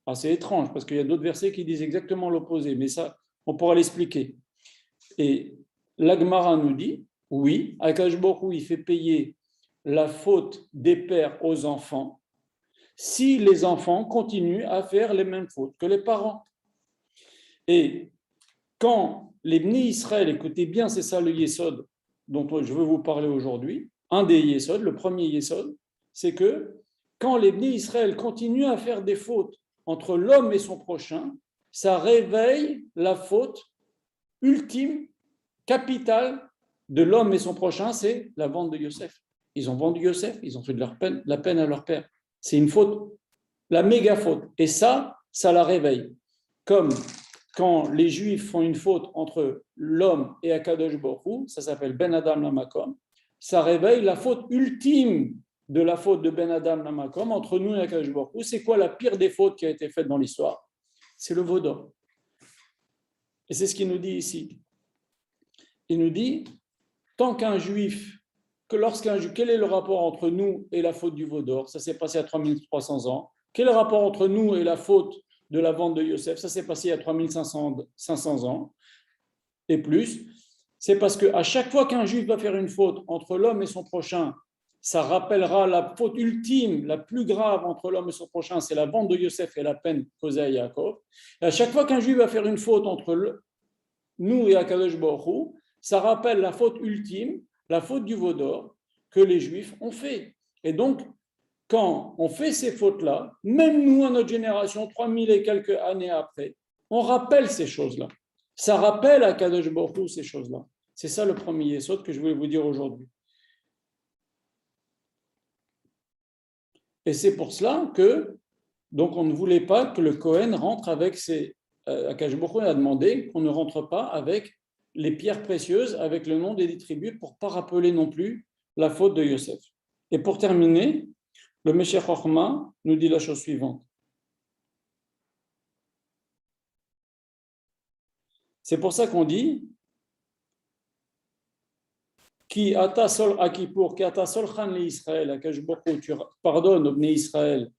Ah, c'est étrange parce qu'il y a d'autres versets qui disent exactement l'opposé, mais ça, on pourra l'expliquer. Et l'Agmara nous dit, oui, Akadosh Baruch Hu, il fait payer la faute des pères aux enfants si les enfants continuent à faire les mêmes fautes que les parents. Et quand les Bnei Israël, écoutez bien, c'est ça le Yesod dont je veux vous parler aujourd'hui, un des Yesod, le premier Yesod, c'est que quand les Bnei Israël continuent à faire des fautes entre l'homme et son prochain, ça réveille la faute ultime, capitale de l'homme et son prochain, c'est la vente de Yosef. Ils ont vendu Yosef, ils ont fait de la peine à leur père. C'est une faute, la méga faute. Et ça la réveille. Comme quand les Juifs font une faute entre l'homme et Akadosh Baruch Hu, ça s'appelle Ben Adam Lamakom, ça réveille la faute ultime de la faute de Ben Adam Lamakom entre nous et Akadosh Baruch Hu. C'est quoi la pire des fautes qui a été faite dans l'histoire? C'est le veau d'or. Et c'est ce qu'il nous dit ici. Il nous dit, tant qu'un Juif, quel est le rapport entre nous et la faute du veau d'or? Ça s'est passé à 3300 ans. Quel est le rapport entre nous et la faute de la vente de Yosef? Ça s'est passé à 3500 ans et plus. C'est parce qu'à chaque fois qu'un Juif va faire une faute entre l'homme et son prochain, ça rappellera la faute ultime, la plus grave entre l'homme et son prochain, c'est la vente de Yosef et la peine causée à Yaakov. Et à chaque fois qu'un Juif va faire une faute entre nous et Akadosh Baruch Hu, ça rappelle la faute ultime, la faute du veau d'or que les Juifs ont fait. Et donc, quand on fait ces fautes-là, même nous, à notre génération, 3000 et quelques années après, on rappelle ces choses-là. Ça rappelle à Akadosh Baruch Hu ces choses-là. C'est ça le premier yesod que je voulais vous dire aujourd'hui. Et c'est pour cela que, donc, on ne voulait pas que le Kohen rentre avec ses. Akadosh Baruch Hu a demandé qu'on ne rentre pas avec les pierres précieuses, avec le nom des 10 tribus, pour ne pas rappeler non plus la faute de Yosef. Et pour terminer, le Meshech Chochma nous dit la chose suivante. C'est pour ça qu'on dit Ki ata sol akipour, ki ata sol chan li Israël, Akadosh Baruch Hu, tu pardonnes au Bnei Israël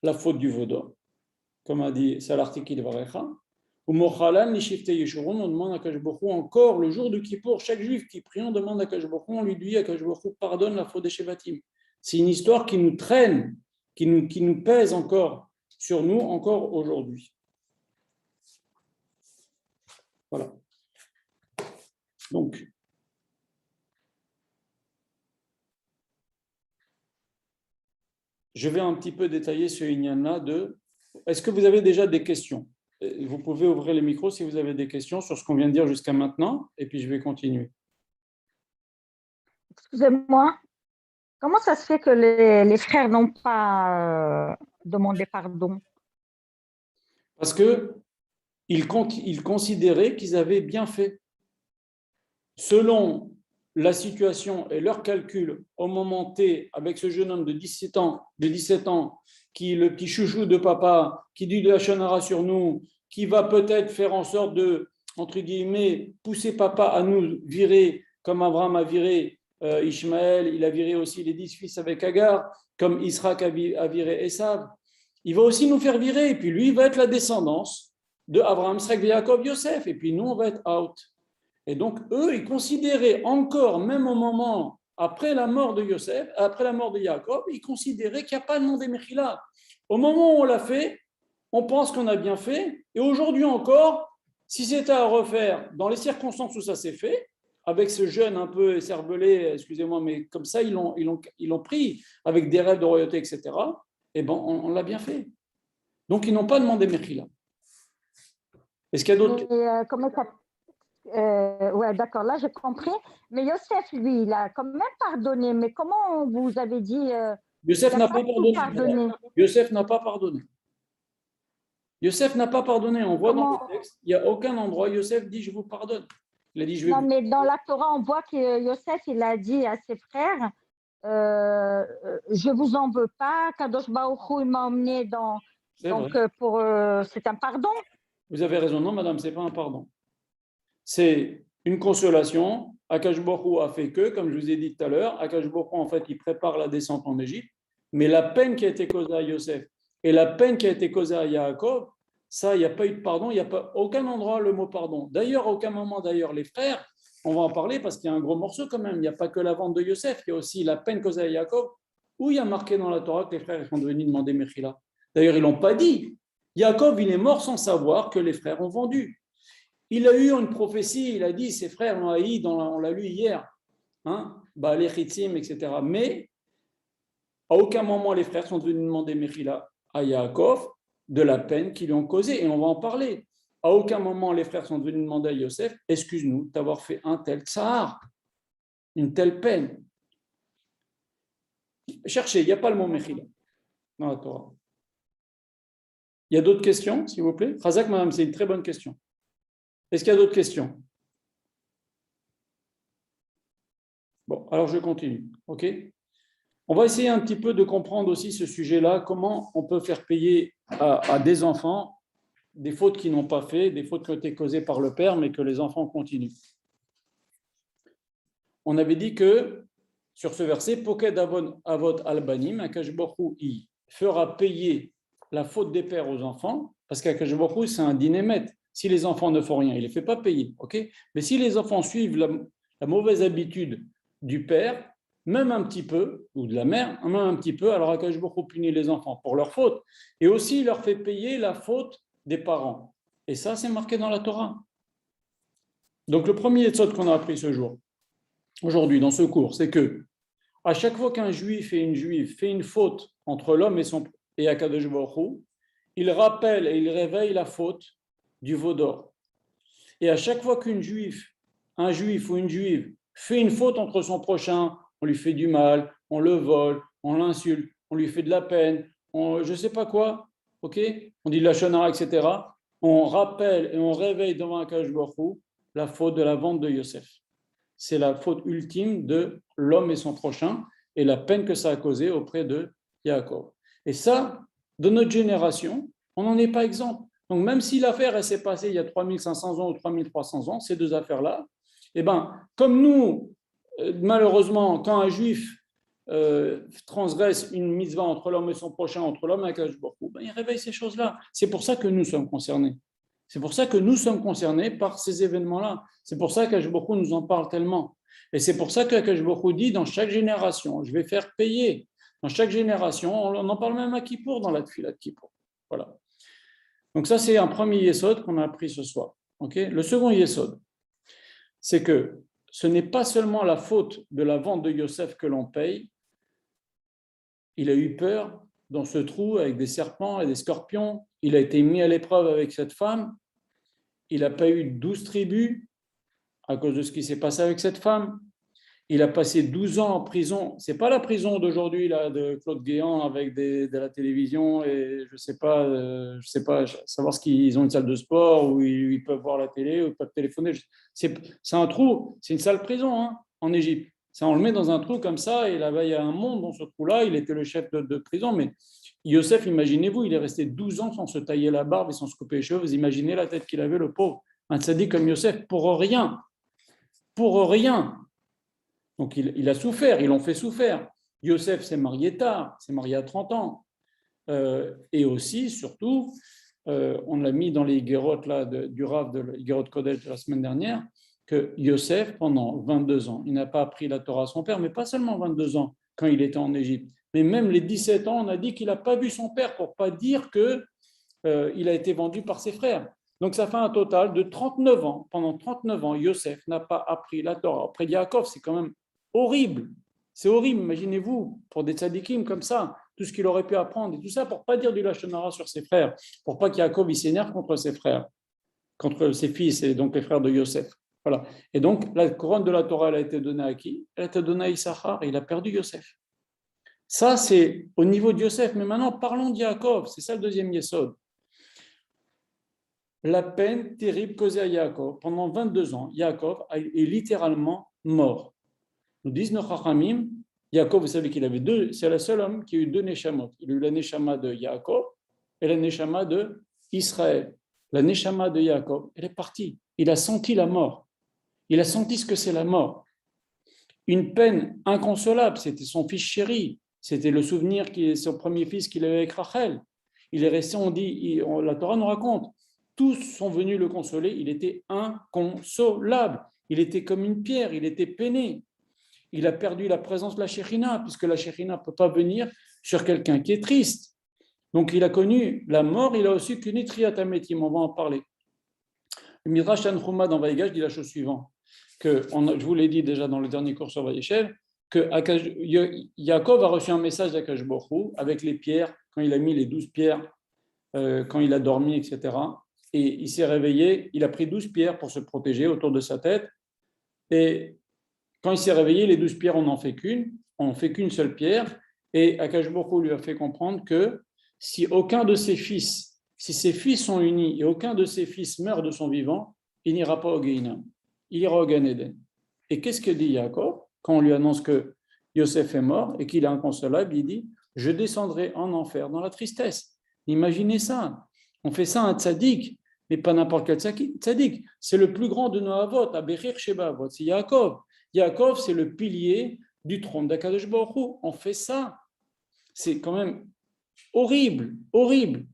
la faute du veau d'or, comme a dit Salartiki de Varecha. Ou Mochalan li shifte Yeshurun, on demande à Akadosh Baruch Hu encore le jour du Kippour, chaque juif qui prie, on demande à Akadosh Baruch Hu, on lui dit Akadosh Baruch Hu pardonne la faute des Shevatim. C'est une histoire qui nous traîne, qui nous pèse encore sur nous, encore aujourd'hui. Voilà. Donc, je vais un petit peu détailler ce Inyan-là de. Est-ce que vous avez déjà des questions? Vous pouvez ouvrir les micros si vous avez des questions sur ce qu'on vient de dire jusqu'à maintenant, et puis je vais continuer. Excusez-moi, comment ça se fait que les frères n'ont pas demandé pardon? Parce qu'ils considéraient qu'ils avaient bien fait. Selon la situation et leur calcul au moment T, avec ce jeune homme de 17 ans, qui est le petit chouchou de papa, qui dit de la shonara sur nous, qui va peut-être faire en sorte de, entre guillemets, pousser papa à nous virer, comme Abraham a viré Ishmaël, il a viré aussi les 10 fils avec Agar, comme Israël a viré Esav. Il va aussi nous faire virer, et puis lui, il va être la descendance de Abraham, Israël, Jacob, Yosef, et puis nous, on va être out. Et donc, eux, ils considéraient encore, même au moment, après la mort de Yosef, après la mort de Jacob, ils considéraient qu'il n'y a pas de nom des Mechila. Au moment où on l'a fait, on pense qu'on a bien fait. Et aujourd'hui encore, si c'était à refaire, dans les circonstances où ça s'est fait, avec ce jeune un peu écervelé, excusez-moi, mais comme ça, ils l'ont pris, avec des rêves de royauté, etc., eh ben, on l'a bien fait. Donc, ils n'ont pas demandé Mechila. Est-ce qu'il y a d'autres... comment ça... ouais, d'accord, là j'ai compris. Mais Yosef, lui, il a quand même pardonné. Mais comment vous avez dit Yosef n'a pas pardonné. Yosef n'a pas pardonné. Yosef n'a pas pardonné. On voit dans le texte, il n'y a aucun endroit. Yosef dit je vous pardonne. Il a dit je vais. Non, mais dans la Torah, on voit que Yosef, il a dit à ses frères je vous en veux pas. Kadosh Baruch Hu, il m'a emmené dans. Donc, c'est un pardon. Vous avez raison. Non, madame, ce n'est pas un pardon. C'est une consolation. Akadosh Baruch Hu a fait que, comme je vous ai dit tout à l'heure, Akadosh Baruch Hu, en fait, il prépare la descente en Égypte. Mais la peine qui a été causée à Yosef et la peine qui a été causée à Yaakov, ça, il n'y a pas eu de pardon. Il n'y a pas aucun endroit le mot pardon. D'ailleurs, à aucun moment, les frères, on va en parler parce qu'il y a un gros morceau quand même. Il n'y a pas que la vente de Yosef, il y a aussi la peine causée à Yaakov, où il y a marqué dans la Torah que les frères sont venus demander Mechila. D'ailleurs, ils ne l'ont pas dit. Yaakov, il est mort sans savoir que les frères ont vendu. Il a eu une prophétie, il a dit, ses frères l'ont haï, on l'a lu hier. Hein, Baalei Chitzim, etc. Mais à aucun moment les frères sont venus demander Mechila à Yaakov de la peine qu'ils lui ont causée, et on va en parler. À aucun moment les frères sont venus demander à Yosef, excuse-nous d'avoir fait un tel tsar, une telle peine. Cherchez, il n'y a pas le mot Mechila dans la Torah. Il y a d'autres questions, s'il vous plaît? Razak, madame, c'est une très bonne question. Est-ce qu'il y a d'autres questions? Bon, alors je continue, ok? On va essayer un petit peu de comprendre aussi ce sujet-là, comment on peut faire payer à des enfants des fautes qu'ils n'ont pas fait, des fautes qui ont été causées par le père, mais que les enfants continuent. On avait dit que sur ce verset, Poked Avot Albanim, Akash Baruch Hu, il fera payer la faute des pères aux enfants, parce qu'Akash Baruch Hu, c'est un dinémètre. Si les enfants ne font rien, il ne les fait pas payer, ok? Mais si les enfants suivent la mauvaise habitude du père, même un petit peu, ou de la mère, même un petit peu, alors Akash Baruch Hu punit les enfants pour leur faute, et aussi il leur fait payer la faute des parents. Et ça, c'est marqué dans la Torah. Donc le premier épisode qu'on a appris ce jour, aujourd'hui, dans ce cours, c'est que à chaque fois qu'un juif et une juive fait une faute entre l'homme et Akadosh Baruch Hu, il rappelle et il réveille la faute du veau d'or. Et à chaque fois un juif ou une juive fait une faute entre son prochain, on lui fait du mal, on le vole, on l'insulte, on lui fait de la peine, je ne sais pas quoi, ok? On dit la shonara, etc. On rappelle et on réveille devant Akadosh Baruch Hu la faute de la vente de Yosef. C'est la faute ultime de l'homme et son prochain et la peine que ça a causé auprès de Yaakov. Et ça, de notre génération, on n'en est pas exempt. Donc même si l'affaire s'est passée il y a 3500 ans ou 3300 ans, ces deux affaires-là, eh ben, comme nous, malheureusement, quand un juif transgresse une mitzvah entre l'homme et son prochain, entre l'homme et Akadosh Baruch Hu, ben, il réveille ces choses-là. C'est pour ça que nous sommes concernés. C'est pour ça que nous sommes concernés par ces événements-là. C'est pour ça qu'Akadosh Baruch Hu nous en parle tellement. Et c'est pour ça qu'Akadosh Baruch Hu dit, dans chaque génération, je vais faire payer. Dans chaque génération, on en parle même à Kippour, dans la Tfilat de Kippour. Voilà. Donc ça, c'est un premier yesod qu'on a appris ce soir. Okay. Le second yesod, c'est que ce n'est pas seulement la faute de la vente de Yosef que l'on paye. Il a eu peur dans ce trou avec des serpents et des scorpions. Il a été mis à l'épreuve avec cette femme. Il n'a pas eu 12 tribus à cause de ce qui s'est passé avec cette femme. Il a passé 12 ans en prison. Ce n'est pas la prison d'aujourd'hui là, de Claude Guéant avec de la télévision et je sais pas savoir ce qu'ils ont une salle de sport où ils peuvent voir la télé ou ils peuvent téléphoner. C'est un trou, c'est une sale prison hein, en Égypte. Ça, on le met dans un trou comme ça et là-bas, il y a un monde dans ce trou-là. Il était le chef de prison, mais Yosef, imaginez-vous, il est resté 12 ans sans se tailler la barbe et sans se couper les cheveux. Vous imaginez la tête qu'il avait, le pauvre. Un tzaddik comme Yosef, pour rien. Pour rien. Donc, il a souffert, ils l'ont fait souffrir. Yosef s'est marié tard, s'est marié à 30 ans. Et aussi, surtout, on l'a mis dans les guérotes du Rav de Guérot Kodesh de la semaine dernière, que Yosef, pendant 22 ans, il n'a pas appris la Torah à son père, mais pas seulement 22 ans quand il était en Égypte, mais même les 17 ans, on a dit qu'il n'a pas vu son père pour ne pas dire qu'il a été vendu par ses frères. Donc ça fait un total de 39 ans. Pendant 39 ans, Yosef n'a pas appris la Torah. Auprès de Yaakov, c'est quand même horrible. C'est horrible, imaginez-vous, pour des tzadikim comme ça, tout ce qu'il aurait pu apprendre et tout ça pour ne pas dire du lashon hara sur ses frères, pour pas qu'Yaakov s'énerve contre ses frères, contre ses fils et donc les frères de Yosef. Voilà. Et donc, la couronne de la Torah, elle a été donnée à qui? Elle a été donnée à Issachar et il a perdu Yosef. Ça, c'est au niveau de Yosef. Mais maintenant, parlons de Yaakov. C'est ça le deuxième yesod. La peine terrible causée à Yaakov. Pendant 22 ans, Yaakov est littéralement mort. Nous disent nos Chachamim, Yaakov, vous savez qu'il avait deux, c'est le seul homme qui a eu deux neshamot. Il a eu la neshama de Yaakov et la neshama de Israël. La neshama de Yaakov, elle est partie. Il a senti la mort. Il a senti ce que c'est la mort. Une peine inconsolable, c'était son fils chéri, c'était le souvenir son premier fils qu'il avait avec Rachel. Il est resté, la Torah nous raconte, tous sont venus le consoler, il était inconsolable, il était comme une pierre, il était peiné. Il a perdu la présence de la Shekhinah, puisque la Shekhinah ne peut pas venir sur quelqu'un qui est triste. Donc il a connu la mort, il a aussi connu Triat Hametim, on va en parler. Le Midrash Tanchuma dans Vaïgash dit la chose suivante, je vous l'ai dit déjà dans le dernier cours sur Vaïeshev, que Yaakov a reçu un message d'Akash Baruch Hu avec les pierres, quand il a mis les 12 pierres, quand il a dormi, etc. Et il s'est réveillé, il a pris 12 pierres pour se protéger autour de sa tête. Et quand il s'est réveillé, les 12 pierres, on n'en fait qu'une, on ne fait qu'une seule pierre. Et Akash Baruch Hu lui a fait comprendre que si aucun de ses fils, si ses fils sont unis et aucun de ses fils meurt de son vivant, il n'ira pas au Gehinnom, il ira au Gan Eden. Et qu'est-ce que dit Yaakov quand on lui annonce que Yosef est mort et qu'il est inconsolable? Il dit, je descendrai en enfer dans la tristesse. Imaginez ça. On fait ça à un tzaddik, mais pas n'importe quel tzaddik. C'est le plus grand de nos avot, Aberir Sheba Avot, c'est Yaakov. Yaakov, c'est le pilier du trône d'Akadosh Baruch Hu. On fait ça. C'est quand même horrible, horrible.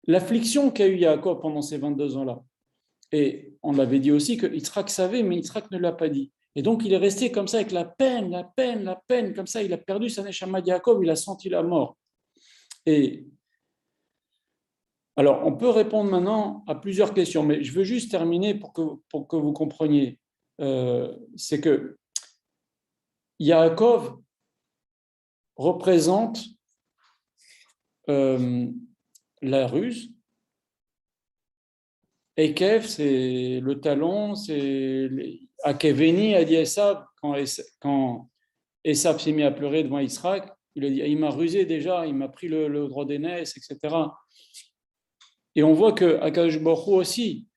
L'affliction qu'a eu Yaakov pendant ces 22 ans-là. Et on l'avait dit aussi que Yitzhak savait, mais Yitzhak ne l'a pas dit. Et donc il est resté comme ça avec la peine, comme ça, il a perdu sa neshama de Yaakov, il a senti la mort. Et alors, on peut répondre maintenant à plusieurs questions, mais je veux juste terminer pour que vous compreniez. C'est que Yaakov représente la ruse. Ekev, c'est le talon, c'est Akeveni a dit Esav, quand Esav s'est mis à pleurer devant Israël, il a dit il m'a rusé déjà, il m'a pris le droit d'aînesse, etc. Et on voit que Akadosh Baruch Hu aussi,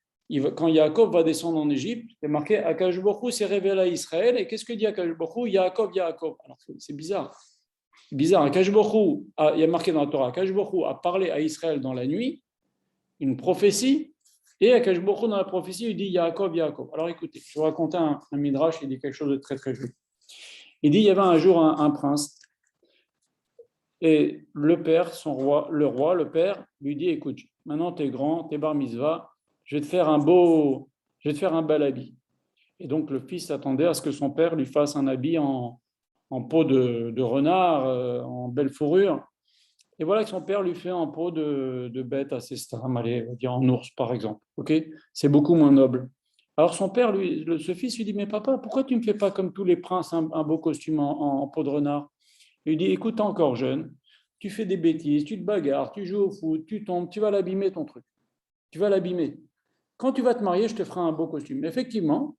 quand Yaakov va descendre en Égypte, c'est marqué Akadosh Baruch Hu s'est révélé à Israël. Et qu'est-ce que dit Akadosh Baruch Hu? Yaakov, Yaakov. Alors c'est bizarre. Bizarre. Akadosh Baruch Hu, il y a marqué dans la Torah, Akadosh Baruch Hu a parlé à Israël dans la nuit, une prophétie. Et Akadosh Baruch Hu, dans la prophétie, il dit Yaakov, Yaakov. Alors écoutez, je vais vous raconter un midrash, il dit quelque chose de très très joli. Il dit il y avait un jour un prince, et le père, le père, lui dit écoute, maintenant tu es grand, tu es bar mitzvah, je vais te faire un bel habit. Et donc le fils attendait à ce que son père lui fasse un habit en peau de renard, en belle fourrure. Et voilà que son père lui fait en peau de bête assez stram, allez, on va dire en ours par exemple. Okay, c'est beaucoup moins noble. Alors son père, ce fils lui dit mais papa, pourquoi tu ne me fais pas comme tous les princes un beau costume en peau de renard? Il lui dit écoute, t'es encore jeune, tu fais des bêtises, tu te bagarres, tu joues au foot, tu tombes, tu vas l'abîmer ton truc. Tu vas l'abîmer. Quand tu vas te marier, je te ferai un beau costume. Effectivement,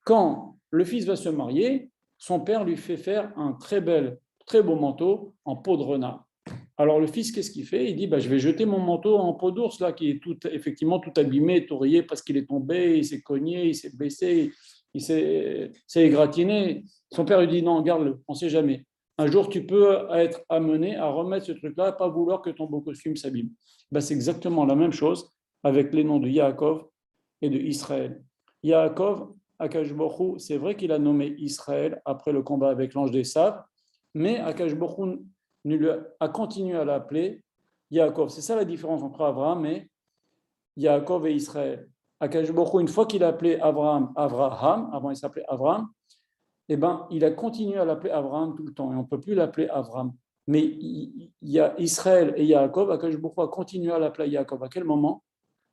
quand le fils va se marier, son père lui fait faire un très beau manteau en peau de renard. Alors le fils, qu'est-ce qu'il fait? Il dit je vais jeter mon manteau en peau d'ours, là, qui est effectivement tout abîmé, tout rayé, parce qu'il est tombé, il s'est cogné, il s'est blessé, il s'est égratigné. Son père lui dit non, garde-le, on ne sait jamais. Un jour, tu peux être amené à remettre ce truc-là, pas vouloir que ton beau costume s'abîme. C'est exactement la même chose avec les noms de Yaakov et de Israël. Yaakov, Akash Baruch Hu, c'est vrai qu'il a nommé Israël après le combat avec l'ange d'Esav, mais Akash Baruch Hu a continué à l'appeler Yaakov. C'est ça la différence entre Abraham et Yaakov et Israël. Akash Baruch Hu, une fois qu'il a appelé Abraham, avant il s'appelait Abraham, il a continué à l'appeler Abraham tout le temps, et on ne peut plus l'appeler Abraham. Mais il y a Israël et Yaakov, Akash Baruch Hu a continué à l'appeler Yaakov. À quel moment?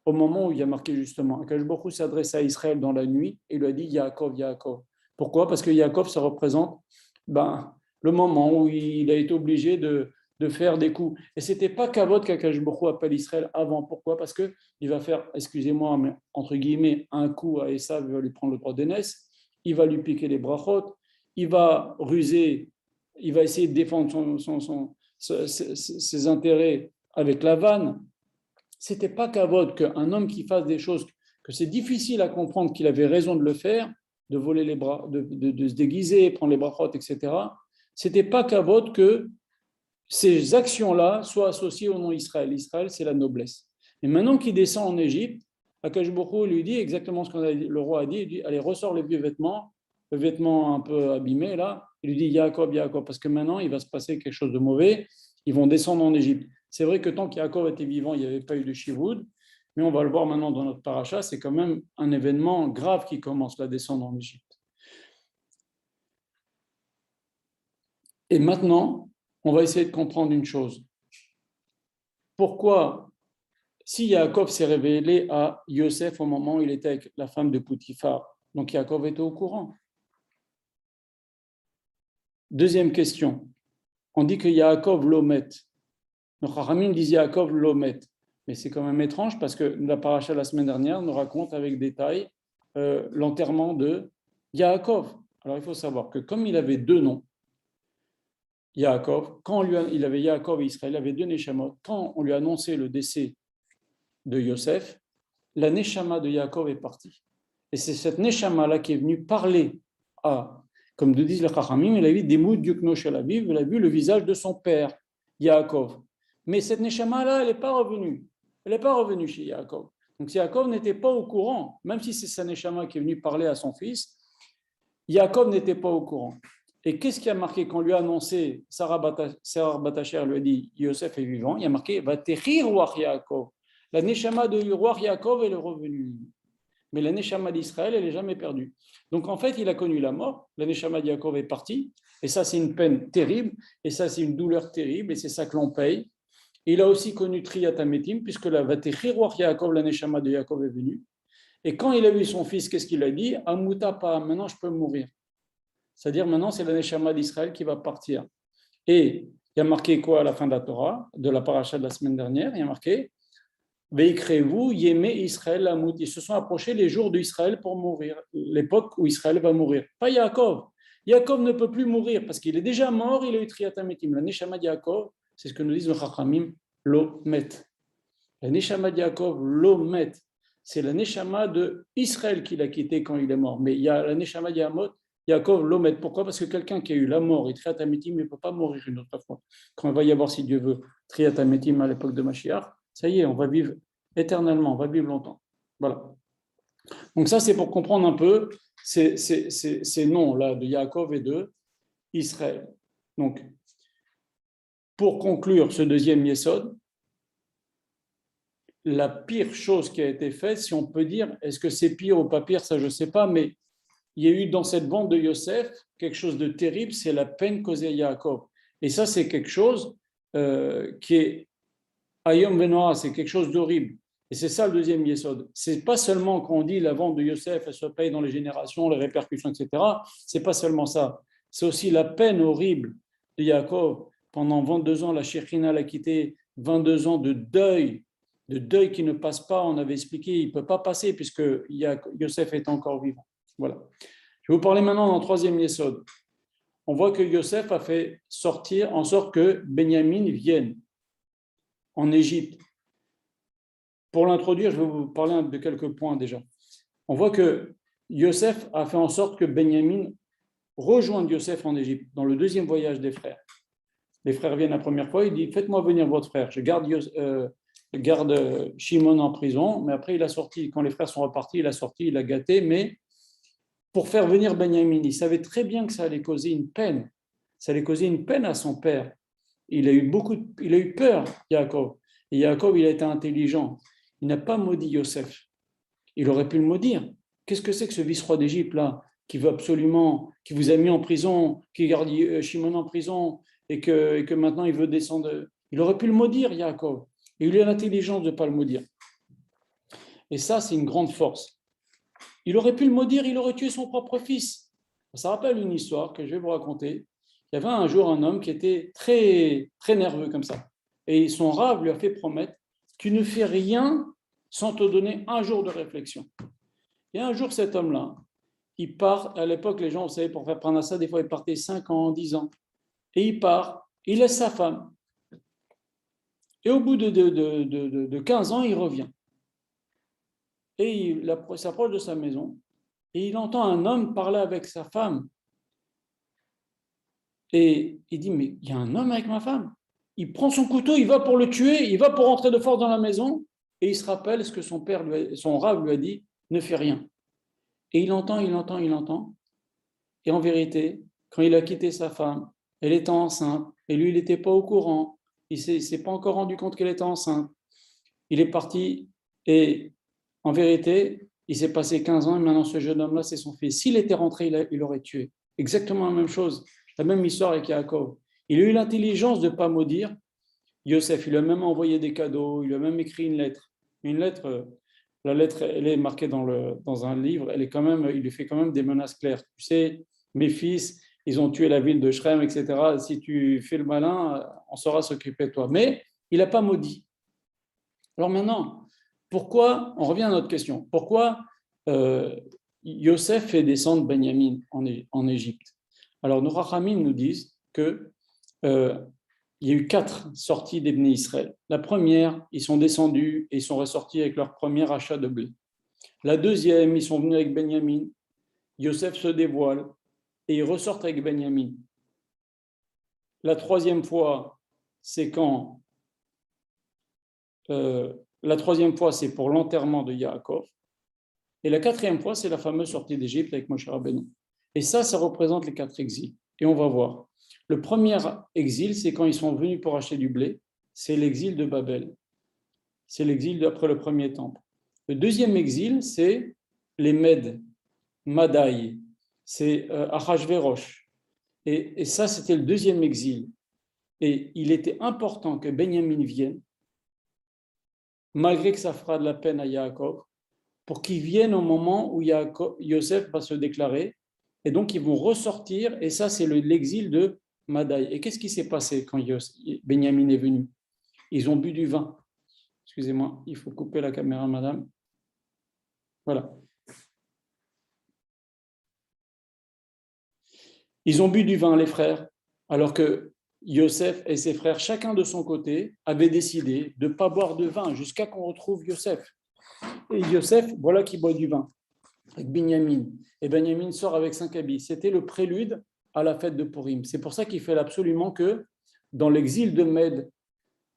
Au moment où il y a marqué justement, Akash Baruch Hu s'adresse à Israël dans la nuit et lui a dit Yaakov, Yaakov. Pourquoi? Parce que Yaakov, ça représente le moment où il a été obligé de faire des coups. Et ce n'était pas Kavod qu'Akash Baruch Hu appelle Israël avant. Pourquoi? Parce qu'il va faire, excusez-moi, mais entre guillemets, un coup à Esav, il va lui prendre le droit d'aînesse, il va lui piquer les brachot, il va ruser, il va essayer de défendre ses intérêts avec la vanne. Ce n'était pas Kavod qu'un homme qui fasse des choses que c'est difficile à comprendre qu'il avait raison de le faire, de voler les bras, de se déguiser, prendre les brachot, etc. Ce n'était pas Kavod que ces actions-là soient associées au nom Israël. Israël, c'est la noblesse. Et maintenant qu'il descend en Égypte, Akash Baruch Hu lui dit exactement ce que le roi a dit. Il dit allez, ressors les vieux vêtements, le vêtement un peu abîmé là. Il lui dit Yaakov, Yaakov, parce que maintenant il va se passer quelque chose de mauvais. Ils vont descendre en Égypte. C'est vrai que tant qu'Yaakov était vivant, il n'y avait pas eu de Shivoud, mais on va le voir maintenant dans notre paracha, c'est quand même un événement grave qui commence, la descente en Égypte. Et maintenant, on va essayer de comprendre une chose. Pourquoi, si Yaakov s'est révélé à Yosef au moment où il était avec la femme de Poutifar, donc Yaakov était au courant. Deuxième question. On dit que Yaakov l'omet. Le Chachamim dit Yaakov l'omet. Mais c'est quand même étrange parce que la paracha la semaine dernière nous raconte avec détail l'enterrement de Yaakov. Alors il faut savoir que comme il avait deux noms, Yaakov, il avait Yaakov et Israël, il avait deux Neshamot. Quand on lui a annoncé le décès de Yosef, la Neshama de Yaakov est partie. Et c'est cette Neshama-là qui est venue parler à, comme nous disent les Chachamim, il a vu des mots d'Yukno Shelaviv, il a vu le visage de son père, Yaakov. Mais cette Neshama-là, elle n'est pas revenue. Elle n'est pas revenue chez Yaakov. Donc Yaakov n'était pas au courant, même si c'est sa Neshama qui est venue parler à son fils, Yaakov n'était pas au courant. Et qu'est-ce qui a marqué quand on lui a annoncé, Sarah Batacher lui a dit, Yosef est vivant, il y a marqué, va tehir Ruach Yaakov. La Neshama de Ruach Yaakov, elle est revenue. Mais la Neshama d'Israël, elle n'est jamais perdue. Donc en fait, il a connu la mort, la Neshama de Yaakov est partie, et ça c'est une peine terrible, et ça c'est une douleur terrible, et c'est ça que l'on paye. Et il a aussi connu Triyat Hametim, puisque la Vatechir Ruach Yaakov, la Neshama de Yaakov est venue. Et quand il a vu son fils, qu'est-ce qu'il a dit? Amuta pa, maintenant je peux mourir. C'est-à-dire maintenant c'est la Neshama d'Israël qui va partir. Et il y a marqué quoi à la fin de la Torah, de la paracha de la semaine dernière? Il y a marqué Veikrevu Yemé Israël Amut. Ils se sont approchés les jours d'Israël pour mourir, l'époque où Israël va mourir. Pas Yaakov. Yaakov ne peut plus mourir parce qu'il est déjà mort, il a eu Triyat Hametim. La Neshama de Yaakov, c'est ce que nous disent le Chachamim, lo met. La Neshama de Yaakov, lo met. C'est la Neshama de Israël qu'il a quitté quand il est mort. Mais il y a la Neshama de Yaakov, lo met. Pourquoi? Parce que quelqu'un qui a eu la mort et Triyat Hametim ne peut pas mourir une autre fois. Quand il va y avoir, si Dieu veut, Triyat Hametim à l'époque de Mashiach, ça y est, on va vivre éternellement, on va vivre longtemps. Voilà. Donc ça, c'est pour comprendre un peu ces noms-là de Yaakov et de Israël. Donc, pour conclure ce deuxième Yesod, la pire chose qui a été faite, si on peut dire, est-ce que c'est pire ou pas pire, ça je ne sais pas, mais il y a eu dans cette bande de Yosef quelque chose de terrible, c'est la peine causée à Yaakov. Et ça, c'est quelque chose qui est Ayom Benoah, c'est quelque chose d'horrible. Et c'est ça le deuxième Yesod. C'est pas seulement quand on dit la vente de Yosef, elle se paye dans les générations, les répercussions, etc. C'est pas seulement ça. C'est aussi la peine horrible de Yaakov. Pendant 22 ans, la Shekhinah l'a quitté, 22 ans de deuil qui ne passe pas. On avait expliqué, il ne peut pas passer puisque Yosef est encore vivant. Voilà. Je vais vous parler maintenant dans le troisième Yesod. On voit que Yosef a fait sortir en sorte que Benjamin vienne en Égypte. Pour l'introduire, je vais vous parler de quelques points déjà. On voit que Yosef a fait en sorte que Benjamin rejoigne Yosef en Égypte, dans le deuxième voyage des frères. Les frères viennent la première fois, il dit « Faites-moi venir votre frère, je garde Shimon en prison », mais après il a sorti, quand les frères sont repartis, il a gâté, mais pour faire venir Benjamin, il savait très bien que ça allait causer une peine. Ça allait causer une peine à son père. Il a eu peur, Yaakov. Et Yaakov, il a été intelligent. Il n'a pas maudit Yosef. Il aurait pu le maudire. Qu'est-ce que c'est que ce vice-roi d'Égypte là, qui veut absolument, qui vous a mis en prison, qui garde Shimon en prison et que maintenant il veut descendre. Il aurait pu le maudire, Yaakov. Et il a eu l'intelligence de ne pas le maudire. Et ça, c'est une grande force. Il aurait pu le maudire, il aurait tué son propre fils. Ça rappelle une histoire que je vais vous raconter. Il y avait un jour un homme qui était très, très nerveux comme ça. Et son rave lui a fait promettre, tu ne fais rien sans te donner un jour de réflexion. Et un jour, cet homme-là, il part, à l'époque, les gens, vous savez, pour faire prendre ça, des fois, ils partaient 5 ans, 10 ans. Et il part, il laisse sa femme. Et au bout de 15 ans, il revient. Et il s'approche de sa maison et il entend un homme parler avec sa femme. Et il dit, mais il y a un homme avec ma femme. Il prend son couteau, il va pour le tuer, il va pour rentrer de force dans la maison et il se rappelle ce que son rave lui a dit, ne fais rien. Et il entend. Et en vérité, quand il a quitté sa femme, elle était enceinte et lui, il n'était pas au courant. Il ne s'est pas encore rendu compte qu'elle était enceinte. Il est parti et en vérité, il s'est passé 15 ans et maintenant ce jeune homme-là, c'est son fils. S'il était rentré, il l'aurait tué. Exactement la même chose, la même histoire avec Yaakov. Il a eu l'intelligence de ne pas maudire Yosef. Il a même envoyé des cadeaux, il a même écrit une lettre. La lettre, elle est marquée dans un livre, il lui fait quand même des menaces claires. Tu sais, mes fils, ils ont tué la ville de Shrem, etc. Si tu fais le malin, on saura s'occuper de toi. Mais il n'a pas maudit. Alors maintenant, pourquoi, on revient à notre question, pourquoi Yosef fait descendre Benjamin en Égypte? Alors nos Rachamim nous disent que il y a eu 4 sorties des Bnei Israël. La première, ils sont descendus et ils sont ressortis avec leur premier achat de blé. La deuxième, ils sont venus avec Benjamin. Yosef se dévoile et ils ressortent avec Benjamin. La troisième fois, c'est quand la troisième fois, c'est pour l'enterrement de Yaakov. Et la quatrième fois, c'est la fameuse sortie d'Égypte avec Moshe Rabbeinu. Et ça représente les 4 exils. Et on va voir. Le premier exil, c'est quand ils sont venus pour acheter du blé. C'est l'exil de Babel. C'est l'exil après le premier temple. Le deuxième exil, c'est les Mèdes, Madaï, c'est Achashverosh. Et ça, c'était le deuxième exil. Et il était important que Benjamin vienne, malgré que ça fera de la peine à Yaakov, pour qu'ils viennent au moment où Yosef va se déclarer. Et donc, ils vont ressortir. Et ça, c'est l'exil de Madaï. Et qu'est-ce qui s'est passé quand Benjamin est venu? Ils ont bu du vin. Excusez-moi, il faut couper la caméra, madame. Voilà. Ils ont bu du vin, les frères, alors que Yosef et ses frères, chacun de son côté, avaient décidé de ne pas boire de vin jusqu'à qu'on retrouve Yosef. Et Yosef, voilà qui boit du vin avec Binyamin. Et Binyamin sort avec 5 habits. C'était le prélude à la fête de Purim. C'est pour ça qu'il fallait absolument que, dans l'exil de Med,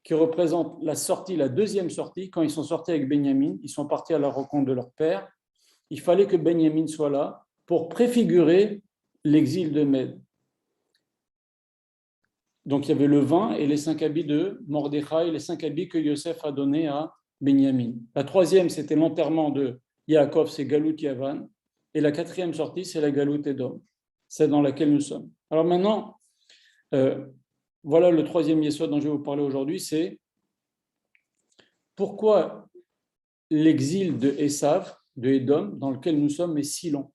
qui représente la sortie, la deuxième sortie, quand ils sont sortis avec Binyamin, ils sont partis à la rencontre de leur père, il fallait que Binyamin soit là pour préfigurer l'exil de Med. Donc il y avait le vin et les 5 habits de Mordechai, les 5 habits que Yosef a donnés à Binyamin. La troisième, c'était l'enterrement de Yaakov, c'est Galout Yavan. Et la quatrième sortie, c'est la Galout Edom, celle dans laquelle nous sommes. Alors maintenant, voilà le troisième yesod dont je vais vous parler aujourd'hui, c'est pourquoi l'exil de Esav, de Edom, dans lequel nous sommes, est si long.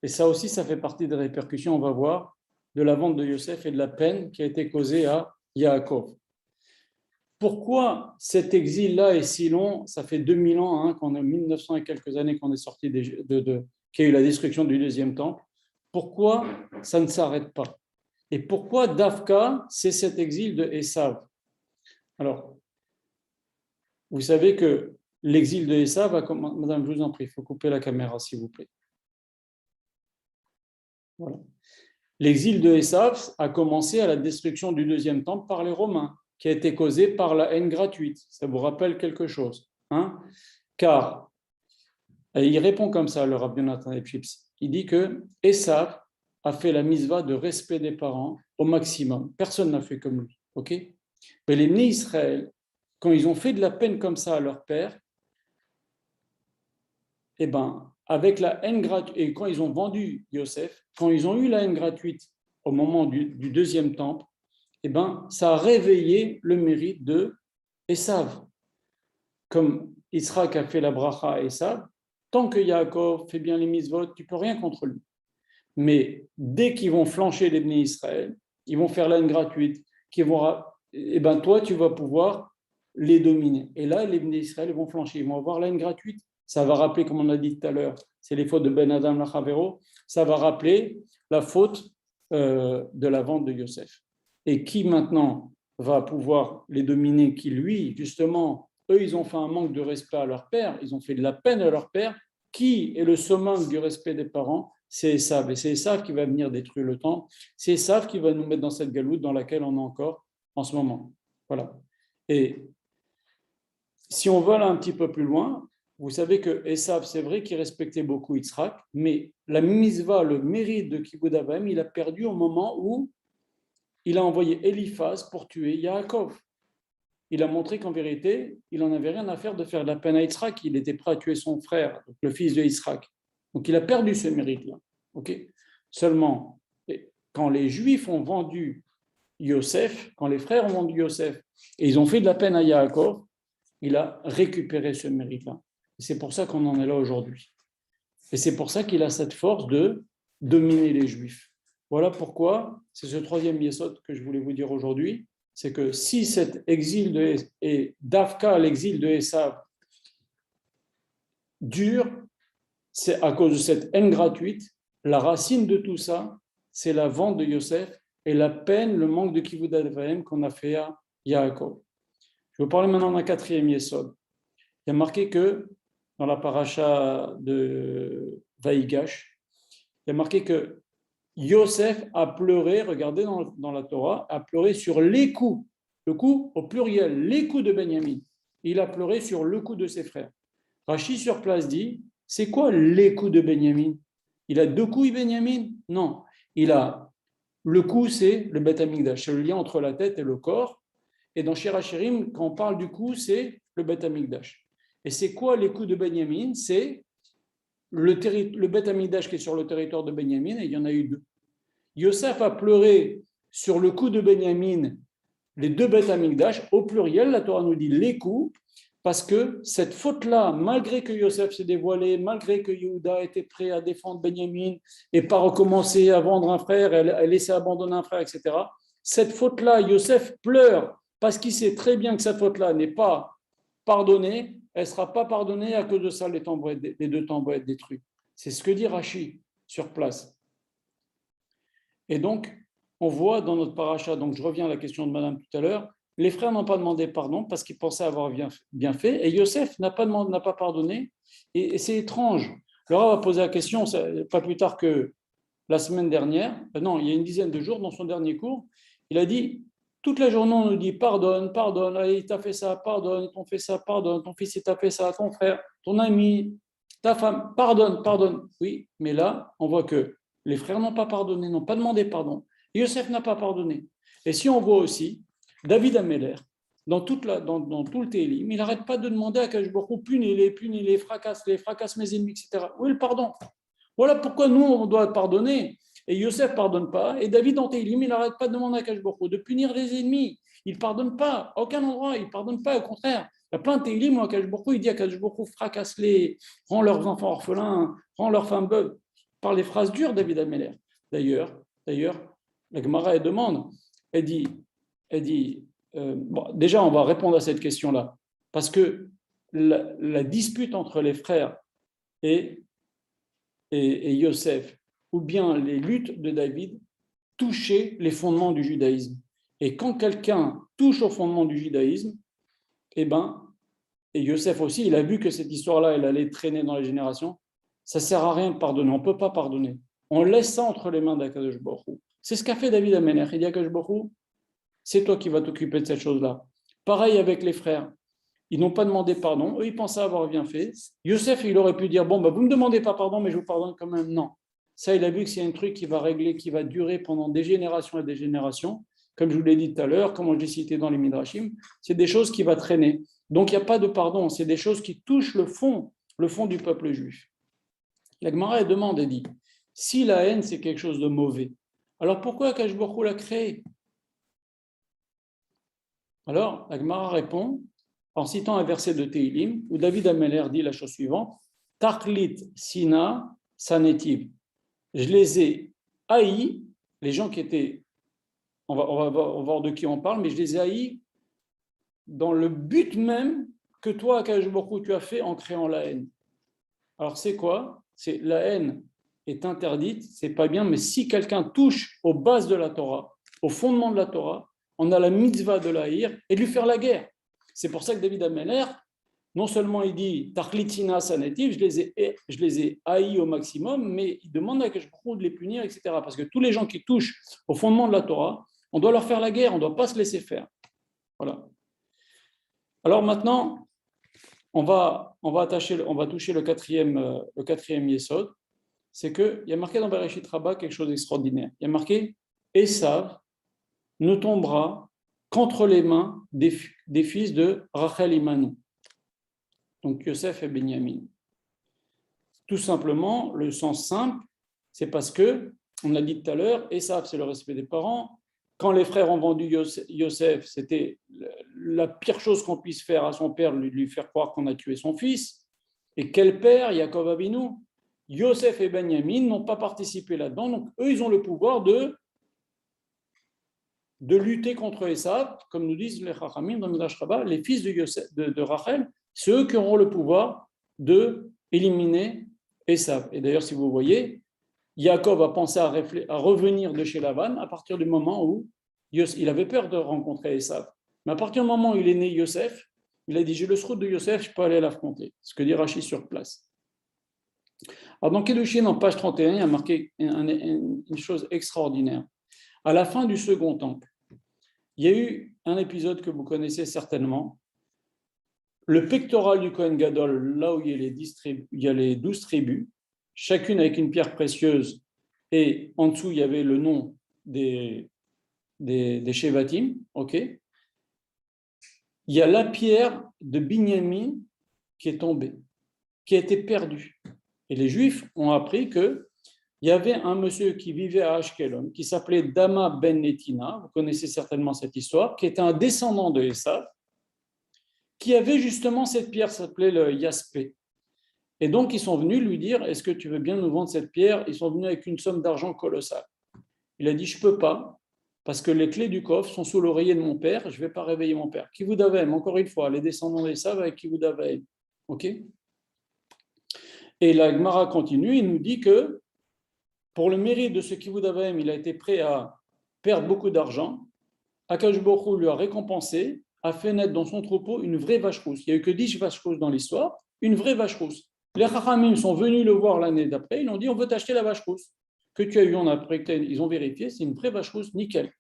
Et ça aussi, ça fait partie des répercussions, on va voir, de la vente de Yosef et de la peine qui a été causée à Yaakov. Pourquoi cet exil-là est si long? Ça fait 2000 ans, qu'on a 1900 et quelques années qu'on est sorti qu'il y a eu la destruction du deuxième temple. Pourquoi ça ne s'arrête pas? Et pourquoi Dafka, c'est cet exil de Esav? Alors, vous savez que l'exil de Esav a commencé. Madame, je vous en prie, il faut couper la caméra, s'il vous plaît. Voilà. L'exil de Esav a commencé à la destruction du deuxième temple par les Romains, qui a été causée par la haine gratuite. Ça vous rappelle quelque chose, hein? Car, il répond comme ça, le Rabbi Nathan Epchips. Il dit que Esav a fait la misva de respect des parents au maximum. Personne n'a fait comme lui. Ok? Mais les nés Israël, quand ils ont fait de la peine comme ça à leur père, eh ben, avec la haine gratuite, et quand ils ont vendu Yosef, quand ils ont eu la haine gratuite au moment du deuxième temple, eh ben, ça a réveillé le mérite de Esav. Comme Israël a fait la bracha à Esav, tant que Yaakov fait bien les mitzvot, tu ne peux rien contre lui. Mais dès qu'ils vont flancher les Bnei Israël, ils vont faire la haine gratuite, eh ben, toi, tu vas pouvoir les dominer. Et là, les Bnei Israël vont flancher, ils vont avoir la haine gratuite. Ça va rappeler, comme on a dit tout à l'heure, c'est les fautes de Ben Adam Lachavero, ça va rappeler la faute de la vente de Yosef. Et qui maintenant va pouvoir les dominer? Qui lui, justement, eux, ils ont fait un manque de respect à leur père, ils ont fait de la peine à leur père. Qui est le summum du respect des parents? C'est Esav. Et c'est Esav qui va venir détruire le temple. C'est Esav qui va nous mettre dans cette galoute dans laquelle on est encore en ce moment. Voilà. Et si on va aller un petit peu plus loin, vous savez que Esav, c'est vrai qu'il respectait beaucoup Yitzhak, mais la misva, le mérite de Kibud Avaim, il a perdu au moment où il a envoyé Eliphaz pour tuer Yaakov. Il a montré qu'en vérité, il n'en avait rien à faire de faire de la peine à Yitzhak. Il était prêt à tuer son frère, le fils de Yitzhak. Donc il a perdu ce mérite-là. Okay. Seulement, quand les Juifs ont vendu Yosef, quand les frères ont vendu Yosef, et ils ont fait de la peine à Yaakov, il a récupéré ce mérite-là. Et c'est pour ça qu'on en est là aujourd'hui. Et c'est pour ça qu'il a cette force de dominer les Juifs. Voilà pourquoi, c'est ce troisième yesod que je voulais vous dire aujourd'hui, c'est que si cet exil et d'Afka, l'exil de Esav, dure, c'est à cause de cette haine gratuite. La racine de tout ça, c'est la vente de Yosef et la peine, le manque de kivud avayim qu'on a fait à Yaakov. Je vais vous parler maintenant d'un quatrième yesod. Il y a marqué que dans la paracha de Vaïgash, il y a marqué que Yosef a pleuré, regardez dans la Torah, a pleuré sur les coups, le coup au pluriel, les coups de Benjamin. Il a pleuré sur le coup de ses frères. Rachi sur place dit, c'est quoi les coups de Benjamin? Il a deux couilles, Benjamin? Non. Il a le cou, c'est le Beth Amikdash, c'est le lien entre la tête et le corps. Et dans Shir HaShirim, quand on parle du cou, c'est le Beth Amikdash. Et c'est quoi les coups de Benjamin? C'est le Beth Amikdash qui est sur le territoire de Benjamin, et il y en a eu deux. Yosef a pleuré sur le coup de Benjamin, les deux Beth Amikdash, au pluriel, la Torah nous dit les coups, parce que cette faute-là, malgré que Yosef s'est dévoilé, malgré que Yehuda était prêt à défendre Benjamin et pas recommencer à vendre un frère, à laisser abandonner un frère, etc., cette faute-là, Yosef pleure parce qu'il sait très bien que cette faute-là n'est pas pardonnée, elle ne sera pas pardonnée à cause de ça, les deux temps vont être détruits. C'est ce que dit Rachi sur place. Et donc, on voit dans notre paracha, donc je reviens à la question de madame tout à l'heure, les frères n'ont pas demandé pardon parce qu'ils pensaient avoir bien fait, et Yosef n'a pas pardonné, et c'est étrange. Le Rav a posé la question, pas plus tard que la semaine dernière, non, il y a une dizaine de jours, dans son dernier cours, il a dit, toute la journée on nous dit pardonne, pardonne, allez, il t'a fait ça, pardonne, ils t'ont fait ça, pardonne, ton fils il t'a fait ça, ton frère, ton ami, ta femme, pardonne, pardonne. Oui, mais là, on voit que les frères n'ont pas pardonné, n'ont pas demandé pardon. Et Yosef n'a pas pardonné. Et si on voit aussi, David Améler, dans tout le Télim, il n'arrête pas de demander à Kadosh Baruch Hu, punis-les, fracasse mes ennemis, etc. Où est le pardon? Voilà pourquoi nous, on doit pardonner. Et Yosef ne pardonne pas. Et David, dans Télim, il n'arrête pas de demander à Kadosh Baruch Hu de punir les ennemis. Il ne pardonne pas. À aucun endroit, il ne pardonne pas. Au contraire, il y a plein de Télim où Kadosh Baruch Hu, il dit à Kadosh Baruch Hu, fracasse-les, rends leurs enfants orphelins, rends leurs femmes veuves. Par les phrases dures, David Améler. D'ailleurs, la Gemara, elle demande, elle dit bon, déjà, on va répondre à cette question-là, parce que la dispute entre les frères et Yosef, ou bien les luttes de David, touchaient les fondements du judaïsme. Et quand quelqu'un touche aux fondements du judaïsme, et Yosef aussi, il a vu que cette histoire-là, elle allait traîner dans les générations, ça ne sert à rien de pardonner, on ne peut pas pardonner. On laisse ça entre les mains d'Akadosh Baruch Hu. C'est ce qu'a fait David Améler. Il dit à Akadosh Baruch Hu, c'est toi qui vas t'occuper de cette chose-là. Pareil avec les frères. Ils n'ont pas demandé pardon. Eux, ils pensaient avoir bien fait. Yosef, il aurait pu dire, bon, vous ne me demandez pas pardon, mais je vous pardonne quand même. Non. Ça, il a vu que c'est un truc qui va régler, qui va durer pendant des générations et des générations. Comme je vous l'ai dit tout à l'heure, comme on l'a cité dans les Midrashim, c'est des choses qui vont traîner. Donc, il n'y a pas de pardon. C'est des choses qui touchent le fond du peuple juif. La Gemara demande et dit, si la haine, c'est quelque chose de mauvais, alors pourquoi Akadosh Baruch Hu l'a créé? Alors, la Gemara répond en citant un verset de Tehilim où David Améler dit la chose suivante, Tachlit Sina Sanetiv. Je les ai haïs, les gens qui étaient, on va voir de qui on parle, mais je les ai haïs dans le but même que toi, Akadosh Baruch Hu, tu as fait en créant la haine. Alors, c'est quoi? C'est la haine est interdite, c'est pas bien, mais si quelqu'un touche aux bases de la Torah, au fondement de la Torah, on a la mitzvah de l'haïr et de lui faire la guerre. C'est pour ça que David Améler, non seulement il dit Tachlitina Sanetiv, je les ai haïs au maximum, mais il demande à Akadosh Baruch Hu de les punir, etc. Parce que tous les gens qui touchent au fondement de la Torah, on doit leur faire la guerre, on ne doit pas se laisser faire. Voilà. Alors maintenant, on va toucher le quatrième yesod. C'est qu'il y a marqué dans Bereshit Rabbah quelque chose d'extraordinaire. Il y a marqué Esav ne tombera qu'entre les mains des fils de Rachel et Manou, donc Yosef et Benjamin. Tout simplement, le sens simple, c'est parce que, on a dit tout à l'heure, Esav, c'est le respect des parents. Quand les frères ont vendu Yosef, c'était la pire chose qu'on puisse faire à son père, lui faire croire qu'on a tué son fils. Et quel père, Yaakov Avinu? Yosef et Benjamin n'ont pas participé là-dedans, donc eux, ils ont le pouvoir de lutter contre Esav, comme nous disent les Chachamim dans Midrash Rabbah, les fils de Rachel, c'est eux qui auront le pouvoir de éliminer Esav. Et d'ailleurs, si vous voyez, Yaakov a pensé à revenir de chez Lavan à partir du moment où il avait peur de rencontrer Esav. Mais à partir du moment où il est né Yosef, il a dit, j'ai le srout de Yosef, je peux aller l'affronter. Ce que dit Rashi sur place. Alors dans Kedushin, en page 31, il y a marqué une chose extraordinaire. À la fin du second temple, il y a eu un épisode que vous connaissez certainement. Le pectoral du Kohen Gadol, là où il y a les 12 tribus, chacune avec une pierre précieuse, et en dessous, il y avait le nom des Shevatim, ok. Il y a la pierre de Binyamin qui est tombée, qui a été perdue. Et les Juifs ont appris qu'il y avait un monsieur qui vivait à Ashkelon, qui s'appelait Dama ben Netina, vous connaissez certainement cette histoire, qui était un descendant de Esav, qui avait justement cette pierre, ça s'appelait le Yaspé. Et donc, ils sont venus lui dire, est-ce que tu veux bien nous vendre cette pierre? Ils sont venus avec une somme d'argent colossale. Il a dit, je ne peux pas, parce que les clés du coffre sont sous l'oreiller de mon père, je ne vais pas réveiller mon père. Kivudavem, encore une fois, les descendants d'Esav avec Kivudavem. Ok? Et la Gemara continue, il nous dit que pour le mérite de ce Kivudavem, il a été prêt à perdre beaucoup d'argent. Akash Baruch lui a récompensé, a fait naître dans son troupeau une vraie vache rousse. Il n'y a eu que 10 vaches rousses dans l'histoire, une vraie vache rousse. Les Chachamim sont venus le voir l'année d'après, ils ont dit on veut t'acheter la vache rousse que tu as eue en après. Ils ont vérifié, c'est une vraie vache rousse, nickel.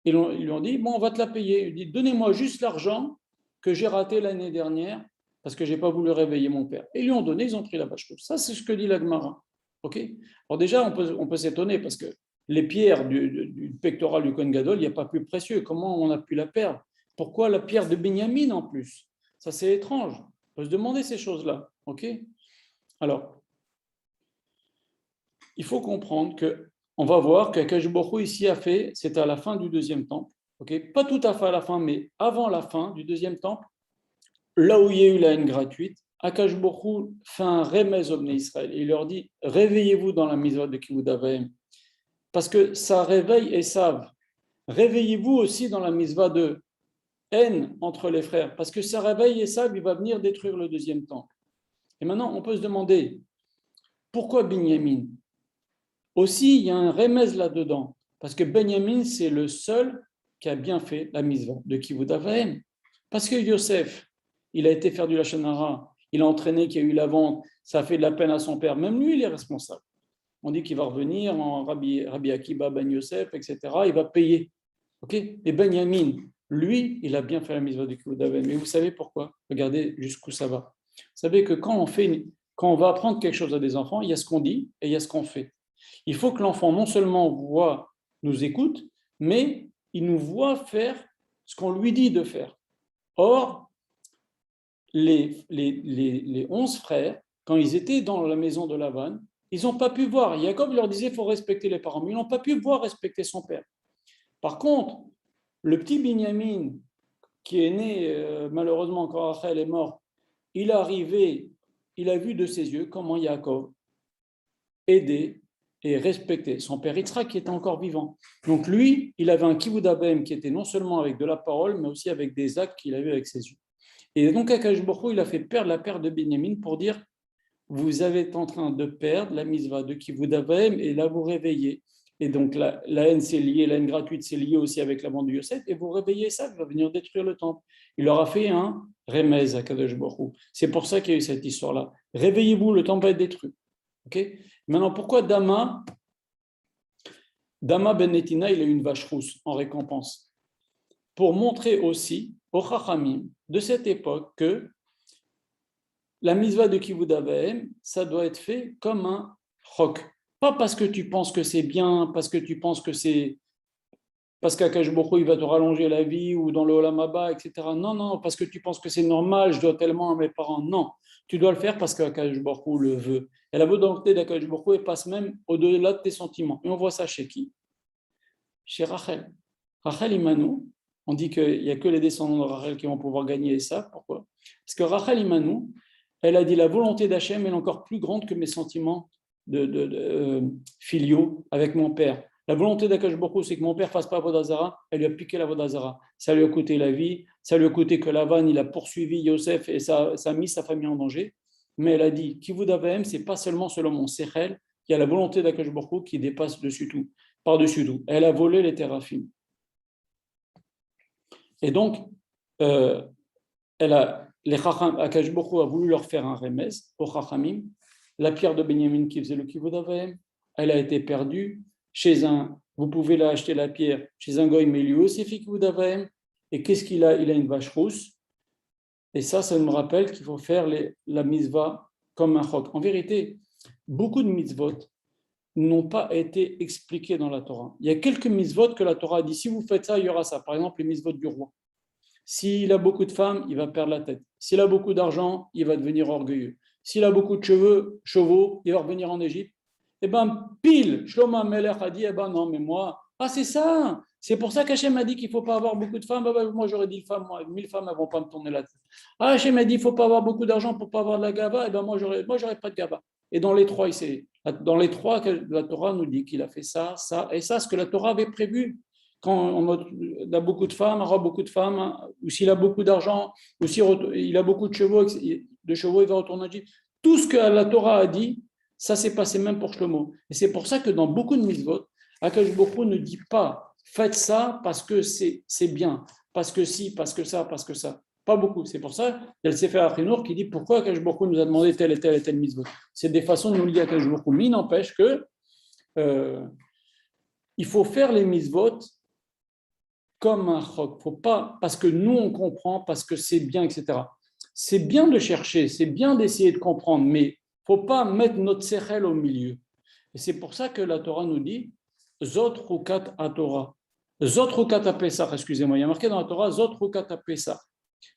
Ils lui ont dit bon, on va te la payer. Il dit donnez-moi juste l'argent que j'ai raté l'année dernière parce que je n'ai pas voulu réveiller mon père. Et ils lui ont donné, ils ont pris la vache rousse. Ça, c'est ce que dit la Gemara. Okay. Alors déjà, on peut s'étonner parce que les pierres du pectoral du Kohen Gadol, il n'y a pas plus précieux. Comment on a pu la perdre? Pourquoi la pierre de Binyamin en plus? Ça, c'est étrange. On peut se demander ces choses-là. Okay. Alors, il faut comprendre que on va voir qu'Akash Baruch Hu ici a fait, c'était à la fin du deuxième temple, okay. Pas tout à fait à la fin, mais avant la fin du deuxième temple, là où il y a eu la haine gratuite, Akash Baruch Hu fait un remez au Bnei Israël. Il leur dit, réveillez-vous dans la mitzvah de Kivud Avaim, parce que ça réveille Esav. Réveillez-vous aussi dans la mitzvah de haine entre les frères, parce que ça réveille Esav, il va venir détruire le deuxième temple. Et maintenant, on peut se demander, pourquoi Binyamin? Aussi, il y a un remez là-dedans, parce que Benjamin, c'est le seul qui a bien fait la mitzvah de Kivud Avaim. Parce que Yosef, il a été faire du Lachon Hara, il a entraîné qu'il y a eu la vente, ça a fait de la peine à son père, même lui, il est responsable. On dit qu'il va revenir en Rabbi Akiba Ben Yosef, etc., il va payer. Okay. Et Benjamin, lui, il a bien fait la mitzvah de Kivud Avaim. Mais vous savez pourquoi? Regardez jusqu'où ça va. Vous savez que quand on va apprendre quelque chose à des enfants, il y a ce qu'on dit et il y a ce qu'on fait. Il faut que l'enfant non seulement nous écoute, mais il nous voit faire ce qu'on lui dit de faire. Or, les 11 frères, quand ils étaient dans la maison de Lavan, ils n'ont pas pu voir. Jacob leur disait qu'il faut respecter les parents, mais ils n'ont pas pu voir respecter son père. Par contre, le petit Binyamin, qui est né, malheureusement, quand Rachel est mort, il est arrivé, il a vu de ses yeux comment Jacob aidait et respecter son père Yitzhak qui était encore vivant. Donc lui, il avait un kivud avaim qui était non seulement avec de la parole, mais aussi avec des actes qu'il a vus avec ses yeux. Et donc Akash Baruch Hu, il a fait perdre la paire de Binyamin pour dire vous êtes en train de perdre la mitzvah de kivud avaim et là vous réveillez. Et donc la haine c'est lié, la haine gratuite c'est lié aussi avec la vente de Yosef et vous réveillez ça, il va venir détruire le temple. Il leur a fait un remez à Akash Baruch Hu. C'est pour ça qu'il y a eu cette histoire-là. Réveillez-vous, le temple va être détruit. Okay. Maintenant, pourquoi Dama Ben Netina, il a une vache rousse en récompense? Pour montrer aussi aux Chachamim de cette époque que la mitzvah de Kivud Avaim, ça doit être fait comme un chok. Pas parce que tu penses que c'est bien, parce que tu penses que c'est... Parce qu'Akash Baruch Hu, il va te rallonger la vie ou dans le Olam Haba, etc. Non, non, parce que tu penses que c'est normal, je dois tellement à mes parents. Non, tu dois le faire parce qu'Akash Baruch Hu le veut. Et la volonté d'Akash Baruch Hu, elle passe même au-delà de tes sentiments. Et on voit ça chez qui? Chez Rachel. Rachel Imanou, on dit qu'il n'y a que les descendants de Rachel qui vont pouvoir gagner ça. Pourquoi? Parce que Rachel Imanou, Elle a dit la volonté d'Hachem est encore plus grande que mes sentiments filiaux avec mon père. La volonté d'Akash Baruch Hu, c'est que mon père ne fasse pas Avodah Zarah. Elle lui a piqué l'Avodah Zarah. Ça lui a coûté la vie. Ça lui a coûté que Lavan, il a poursuivi Yosef et ça a mis sa famille en danger. Mais elle a dit Kivud Avahem, ce n'est pas seulement selon mon Sechel, il y a la volonté d'Akash Baruch Hu qui dépasse dessus tout, par-dessus tout. Elle a volé les téraphim. Et donc, les Chacham, Akash Baruch Hu a voulu leur faire un remez au Chachamim. La pierre de Benjamin qui faisait le Kivud Avahem, elle a été perdue chez vous pouvez acheter la pierre chez un goy, mais lui aussi fait Kivud Avahem. Et qu'est-ce qu'il a? Il a une vache rousse. Et ça me rappelle qu'il faut faire la mitzvah comme un chok. En vérité, beaucoup de mitzvot n'ont pas été expliquées dans la Torah. Il y a quelques mitzvot que la Torah a dit, si vous faites ça, il y aura ça. Par exemple, les mitzvot du roi. S'il a beaucoup de femmes, il va perdre la tête. S'il a beaucoup d'argent, il va devenir orgueilleux. S'il a beaucoup de chevaux, il va revenir en Égypte. Eh bien, pile, Shlomo Melech a dit, eh bien non, mais moi, c'est ça. C'est pour ça qu'Hachem a dit qu'il ne faut pas avoir beaucoup de femmes. Moi, j'aurais dit femmes, 1000 femmes, elles ne vont pas me tourner la tête. Hachem a dit qu'il ne faut pas avoir beaucoup d'argent pour ne pas avoir de la gava. Eh bien, moi, j'aurais pas de gava. Et dans les trois, la Torah nous dit qu'il a fait ça, ça et ça, ce que la Torah avait prévu. Quand on a beaucoup de femmes, aura beaucoup de femmes, ou s'il a beaucoup d'argent, ou s'il a beaucoup de chevaux, il va retourner en Égypte. Tout ce que la Torah a dit, ça s'est passé même pour Shlomo. Et c'est pour ça que dans beaucoup de mitzvot, Akash Baruch Hu ne dit pas faites ça parce que c'est bien, parce que si, parce que ça, parce que ça. Pas beaucoup. C'est pour ça qu'il y a le Sefer Achinour qui dit pourquoi Akash Baruch Hu nous a demandé telle et telle et telle mitzvot. C'est des façons de nous lier à Akash Baruch Hu. Mais il n'empêche que il faut faire les mitzvot comme un chok. Faut pas, parce que nous on comprend, parce que c'est bien, etc. C'est bien de chercher, c'est bien d'essayer de comprendre, mais il ne faut pas mettre notre sechel au milieu. Et c'est pour ça que la Torah nous dit Zot Rukat à Torah. Zot Rukat à Pessah, excusez-moi, il y a marqué dans la Torah Zot Rukat à Pessah.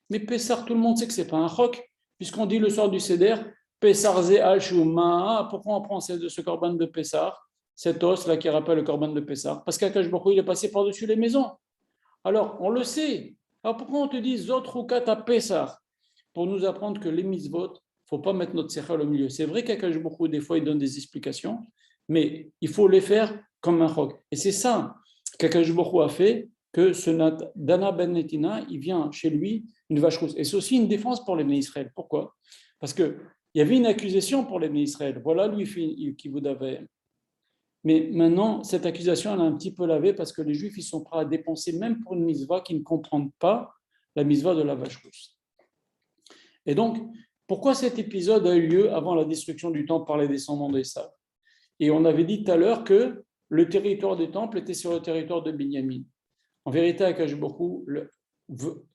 Mais Pessah, tout le monde sait que ce n'est pas un chok, puisqu'on dit le soir du Seder Pessah Ze Al Shuma. Pourquoi on prend ce korban de Pessah, cet os là qui rappelle le korban de Pessah? Parce qu'Akash Baruch Hu, il est passé par-dessus les maisons. Alors, on le sait. Alors, pourquoi on te dit Zot Rukat à Pessah? Pour nous apprendre que les mitzvot, il ne faut pas mettre notre sechel au milieu. C'est vrai qu'Akash Baruch Hu, des fois, il donne des explications, mais il faut les faire comme un chok. Et c'est ça qu'Akash Baruch Hu a fait, que ce Dana ben Netina, il vient chez lui une vache rousse. Et c'est aussi une défense pour les Bnei Israël. Pourquoi? Parce qu'il y avait une accusation pour les Bnei Israël. Voilà lui qui vous avait. Mais maintenant, cette accusation, elle a un petit peu lavé parce que les Juifs, ils sont prêts à dépenser même pour une mitzvah qui ne comprennent pas la mitzvah de la vache rousse. Et donc, pourquoi cet épisode a eu lieu avant la destruction du temple par les descendants d'Ésav? Et on avait dit tout à l'heure que le territoire du temple était sur le territoire de Binyamin. En vérité, Akash Baruch Hu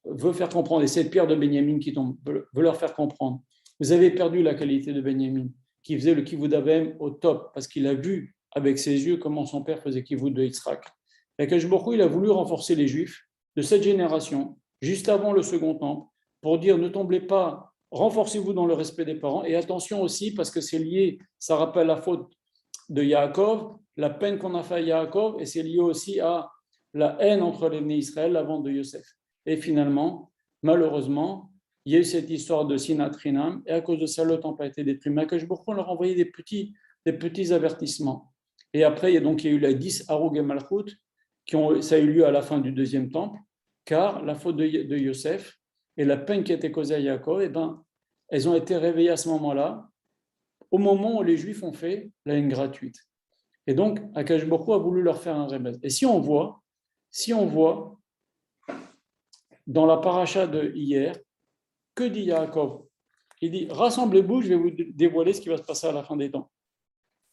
veut faire comprendre, et cette pierre de Binyamin qui tombe, veut leur faire comprendre. Vous avez perdu la qualité de Binyamin, qui faisait le Kivud Avahem au top, parce qu'il a vu avec ses yeux comment son père faisait Kivud de Yitzhak. Akash Baruch Hu, il a voulu renforcer les Juifs de cette génération, juste avant le second temple, pour dire ne tombez pas, renforcez-vous dans le respect des parents, et attention aussi, parce que c'est lié, ça rappelle la faute de Yaakov, la peine qu'on a fait à Yaakov, et c'est lié aussi à la haine entre les Bnei Israël, la vente de Yosef. Et finalement, malheureusement, il y a eu cette histoire de Sinat Chinam, et à cause de ça, le temple a été détruit. Mais que je leur envoyé des petits avertissements. Et après, il y a eu les 10 Harug et Malchut, ça a eu lieu à la fin du deuxième temple, car la faute de Yosef et la peine qui a été causée à Yaakov, elles ont été réveillées à ce moment-là, au moment où les Juifs ont fait la haine gratuite. Et donc, Akash Baruch Hu a voulu leur faire un remède. Et si on voit dans la paracha de hier, que dit Yaakov? Il dit, rassemblez-vous, je vais vous dévoiler ce qui va se passer à la fin des temps.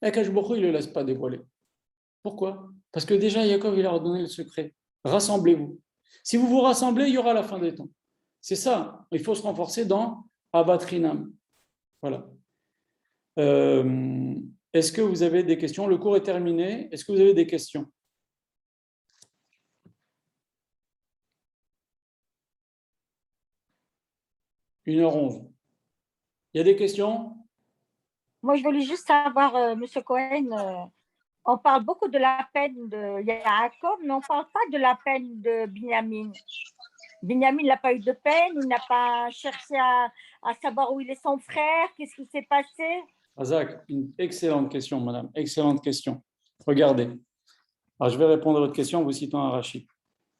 Akash Baruch Hu, il ne le laisse pas dévoiler. Pourquoi? Parce que déjà, Yaakov, il a redonné le secret. Rassemblez-vous. Si vous vous rassemblez, il y aura la fin des temps. C'est ça. Il faut se renforcer dans Avat Chinam. Voilà. Est-ce que vous avez des questions? Le cours est terminé. Est-ce que vous avez des questions? « 1h11. Il y a des questions? Moi, je voulais juste savoir, M. Cohen, on parle beaucoup de la peine de Yaakov, mais on ne parle pas de la peine de Binyamin. Binyamin n'a pas eu de peine, il n'a pas cherché à savoir où il est son frère, qu'est-ce qui s'est passé? Razak, une excellente question, madame, excellente question. Regardez, alors je vais répondre à votre question en vous citant un Rachid.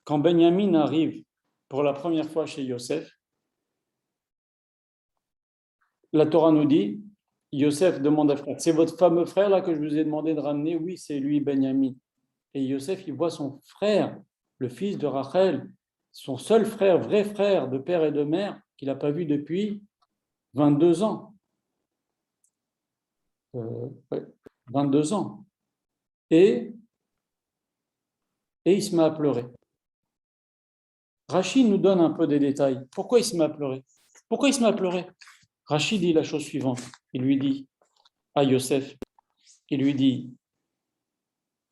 Quand Benjamin arrive pour la première fois chez Yosef, la Torah nous dit, Yosef demande à frère, c'est votre fameux frère là que je vous ai demandé de ramener? Oui, c'est lui, Benjamin. Et Yosef, il voit son frère, le fils de Rachel, son seul frère, vrai frère de père et de mère, qu'il n'a pas vu depuis 22 ans. 22 ans. Et il se met à pleurer. Rachid nous donne un peu des détails. Pourquoi il se met à pleurer? Pourquoi il se met à pleurer? Rachid dit la chose suivante. Il lui dit à Yosef, il lui dit,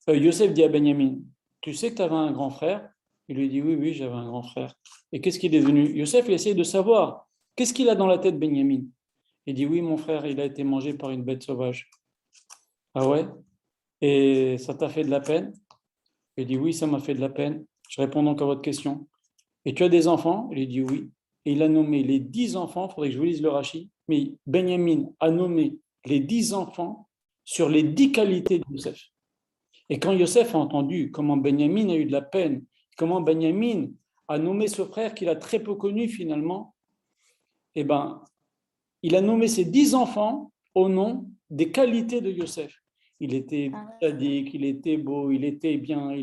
Yosef dit à Benjamin, tu sais que tu avais un grand frère? Il lui dit, oui, oui, j'avais un grand frère. Et qu'est-ce qu'il est devenu? Yosef, il essaye de savoir, qu'est-ce qu'il a dans la tête, Benjamin? Il dit, oui, mon frère, il a été mangé par une bête sauvage. Ah ouais? Et ça t'a fait de la peine? Il dit, oui, ça m'a fait de la peine. Je réponds donc à votre question. Et tu as des enfants? Il dit, oui. Et il a nommé les 10 enfants, il faudrait que je vous lise le Rashi, mais Benjamin a nommé les 10 enfants sur les 10 qualités de Yosef. Et quand Yosef a entendu comment Benjamin a eu de la peine, comment Benjamin a nommé ce frère qu'il a très peu connu finalement, eh ben, il a nommé ses 10 enfants au nom des qualités de Yosef. Il était sadique, il était beau, il était bien,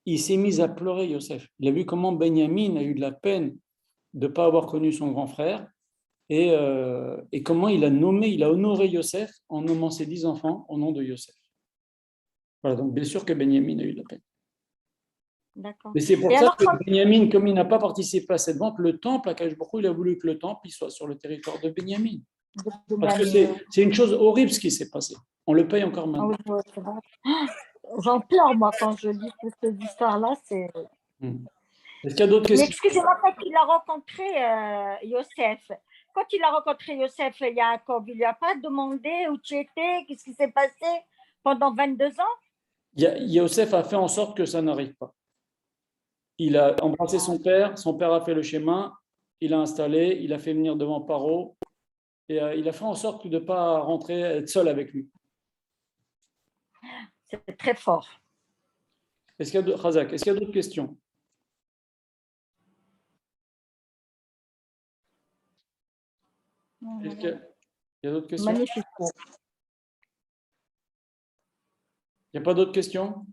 il s'est mis à pleurer, Yosef. Il a vu comment Benjamin a eu de la peine de ne pas avoir connu son grand frère et comment il a honoré Yosef en nommant ses 10 enfants au nom de Yosef. Voilà, donc bien sûr que Benjamin a eu de la peine. D'accord. Mais c'est pour ça que Benjamin, comme il n'a pas participé à cette vente, le temple, Akadosh Baruch Hu, il a voulu que le temple il soit sur le territoire de Benjamin. Parce que c'est une chose horrible ce qui s'est passé. On le paye encore maintenant. J'en pleure, moi, quand je lis toute cette histoire-là. Est-ce qu'il y a d'autres questions? Mais excusez-moi, quand il a rencontré Yosef, quand il a rencontré Yosef et Yaakov, il lui a pas demandé où tu étais, qu'est-ce qui s'est passé pendant 22 ans? Yosef a fait en sorte que ça n'arrive pas. Il a embrassé son père a fait le schéma, il a installé, il a fait venir devant Paro, et il a fait en sorte de ne pas rentrer, être seul avec lui. C'est très fort. Est-ce qu'il y a d'autres questions? Est-ce qu'il y a d'autres questions? Magnifique. Il n'y a pas d'autres questions?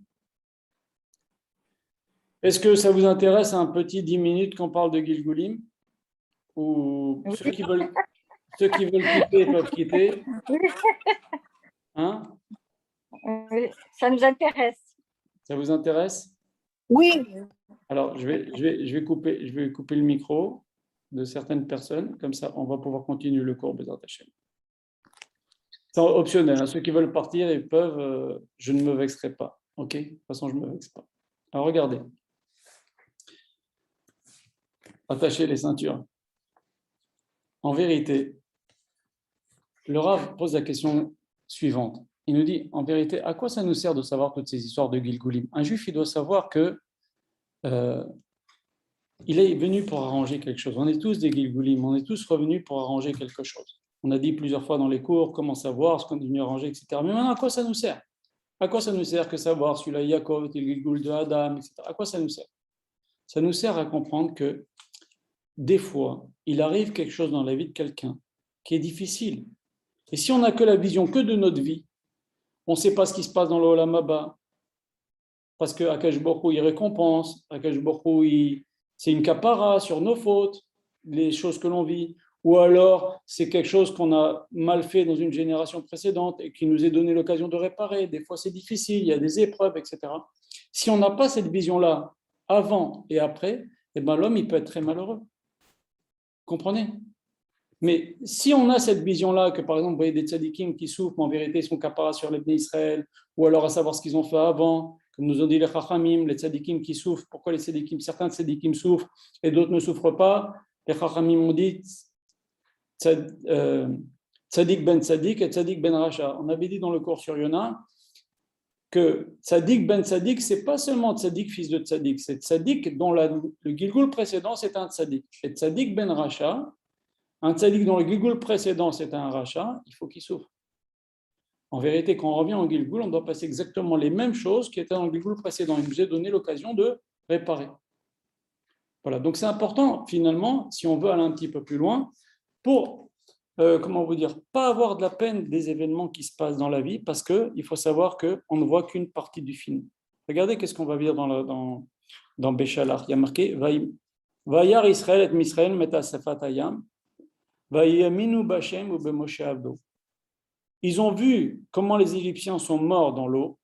Est-ce que ça vous intéresse un petit 10 minutes qu'on parle de Gilgulim? Ou oui. Ceux qui veulent quitter peuvent quitter? Hein? Ça nous intéresse. Ça vous intéresse? Oui. Alors, je vais couper le micro de certaines personnes, comme ça on va pouvoir continuer le cours Bezrat Hashem. C'est optionnel, hein. Ceux qui veulent partir, ils peuvent, je ne me vexerai pas. Ok? De toute façon, je ne me vexe pas. Alors, regardez. Attachez les ceintures. En vérité, le Rav pose la question suivante. Il nous dit, en vérité, à quoi ça nous sert de savoir toutes ces histoires de Gilgulim? Un juif, il doit savoir que il est venu pour arranger quelque chose. On est tous des Gilgulim, on est tous revenus pour arranger quelque chose. On a dit plusieurs fois dans les cours comment savoir ce qu'on est venu arranger, etc. Mais maintenant, à quoi ça nous sert? À quoi ça nous sert que savoir celui-là, Yaakov, le Gilgul de Adam, etc. À quoi ça nous sert? Ça nous sert à comprendre que des fois, il arrive quelque chose dans la vie de quelqu'un qui est difficile. Et si on n'a que la vision que de notre vie, on ne sait pas ce qui se passe dans le Olam Haba, parce que Akash Baruch Hu, il récompense, Akash Baruch Hu, c'est une capara sur nos fautes, les choses que l'on vit, ou alors c'est quelque chose qu'on a mal fait dans une génération précédente et qui nous est donné l'occasion de réparer. Des fois, c'est difficile, il y a des épreuves, etc. Si on n'a pas cette vision-là avant et après, eh ben, l'homme, il peut être très malheureux. Comprenez? Mais si on a cette vision-là, que par exemple, vous voyez des tzadikim qui souffrent, mais en vérité, ils sont capables sur les Bnei Israël, ou alors à savoir ce qu'ils ont fait avant, comme nous ont dit les Chachamim, les tzadikim qui souffrent, pourquoi les tzadikim, certains tzadikim souffrent et d'autres ne souffrent pas? Les Chachamim ont dit tzadik ben tzadik et tzadik ben racha. On avait dit dans le cours sur Yona que tzadik ben tzadik, c'est pas seulement tzadik fils de tzadik, c'est tzadik dont le Gilgul précédent c'est un tzadik. Et tzadik ben racha, Un tzaddik dans le Gilgul précédent, c'était un rachat, il faut qu'il souffre. En vérité, quand on revient au Gilgul, on doit passer exactement les mêmes choses qui étaient dans le Gilgul précédent. Il nous a donné l'occasion de réparer. Voilà, donc c'est important, finalement, si on veut aller un petit peu plus loin, pour, comment vous dire, pas avoir de la peine des événements qui se passent dans la vie, parce qu'il faut savoir qu'on ne voit qu'une partie du film. Regardez qu'est-ce qu'on va lire dans Béchalar. Il y a marqué « Vayar Israël et Misraël metasafat vayaminu b'Hashem ou b'Moshe Avdo » Ils ont vu comment les Égyptiens sont morts dans l'eau.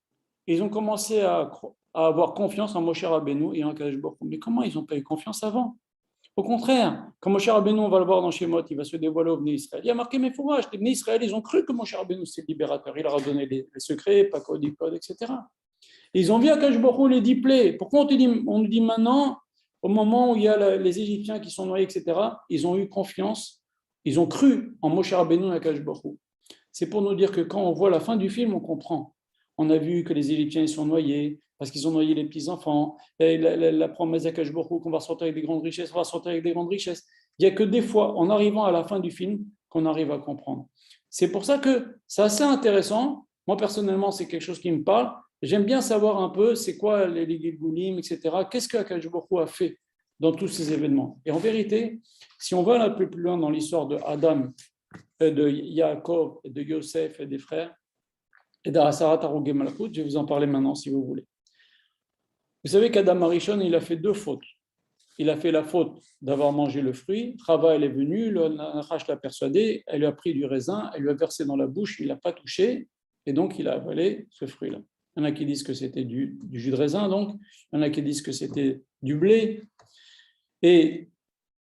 Ils ont commencé à avoir confiance en Moshe Rabbeinu et en Kadosh Baruch Hu. Mais comment ils n'ont pas eu confiance avant? Au contraire, quand Moshe Rabbeinu, on va le voir dans Shemot, il va se dévoiler au Bnei Israël. Il y a marqué mes fourrages, les Bnei Israël, ils ont cru que Moshe Rabbeinu c'est le libérateur. Il leur a donné les secrets, pas code, etc. Et ils ont vu à Kadosh Baruch Hu les 10 plaies. Pourquoi on nous dit maintenant, au moment où il y a les Égyptiens qui sont noyés, etc., ils ont eu confiance, ils ont cru en Moshe Rabbeinu et à Kadosh Baruch Hu. C'est pour nous dire que quand on voit la fin du film, on comprend. On a vu que les Égyptiens ils sont noyés parce qu'ils ont noyé les petits-enfants. La promesse d'Akash Baruch Hu qu'on va sortir avec des grandes richesses, on va sortir avec des grandes richesses. Il n'y a que des fois, en arrivant à la fin du film, qu'on arrive à comprendre. C'est pour ça que c'est assez intéressant. Moi, personnellement, c'est quelque chose qui me parle. J'aime bien savoir un peu c'est quoi les Gilgulim, etc. Qu'est-ce que Akash Baruch Hu a fait dans tous ces événements. Et en vérité, si on va un peu plus loin dans l'histoire de Adam, de Yaakov, et de Yosef et des frères, et d'Asarat Harugé Malchut, je vais vous en parler maintenant si vous voulez. Vous savez qu'Adam Arishon, il a fait 2 fautes. Il a fait la faute d'avoir mangé le fruit. Chava, elle est venue, le Nachash l'a persuadé, elle lui a pris du raisin, elle lui a versé dans la bouche, il ne l'a pas touché, et donc il a avalé ce fruit-là. Il y en a qui disent que c'était du jus de raisin, donc. Il y en a qui disent que c'était du blé. Et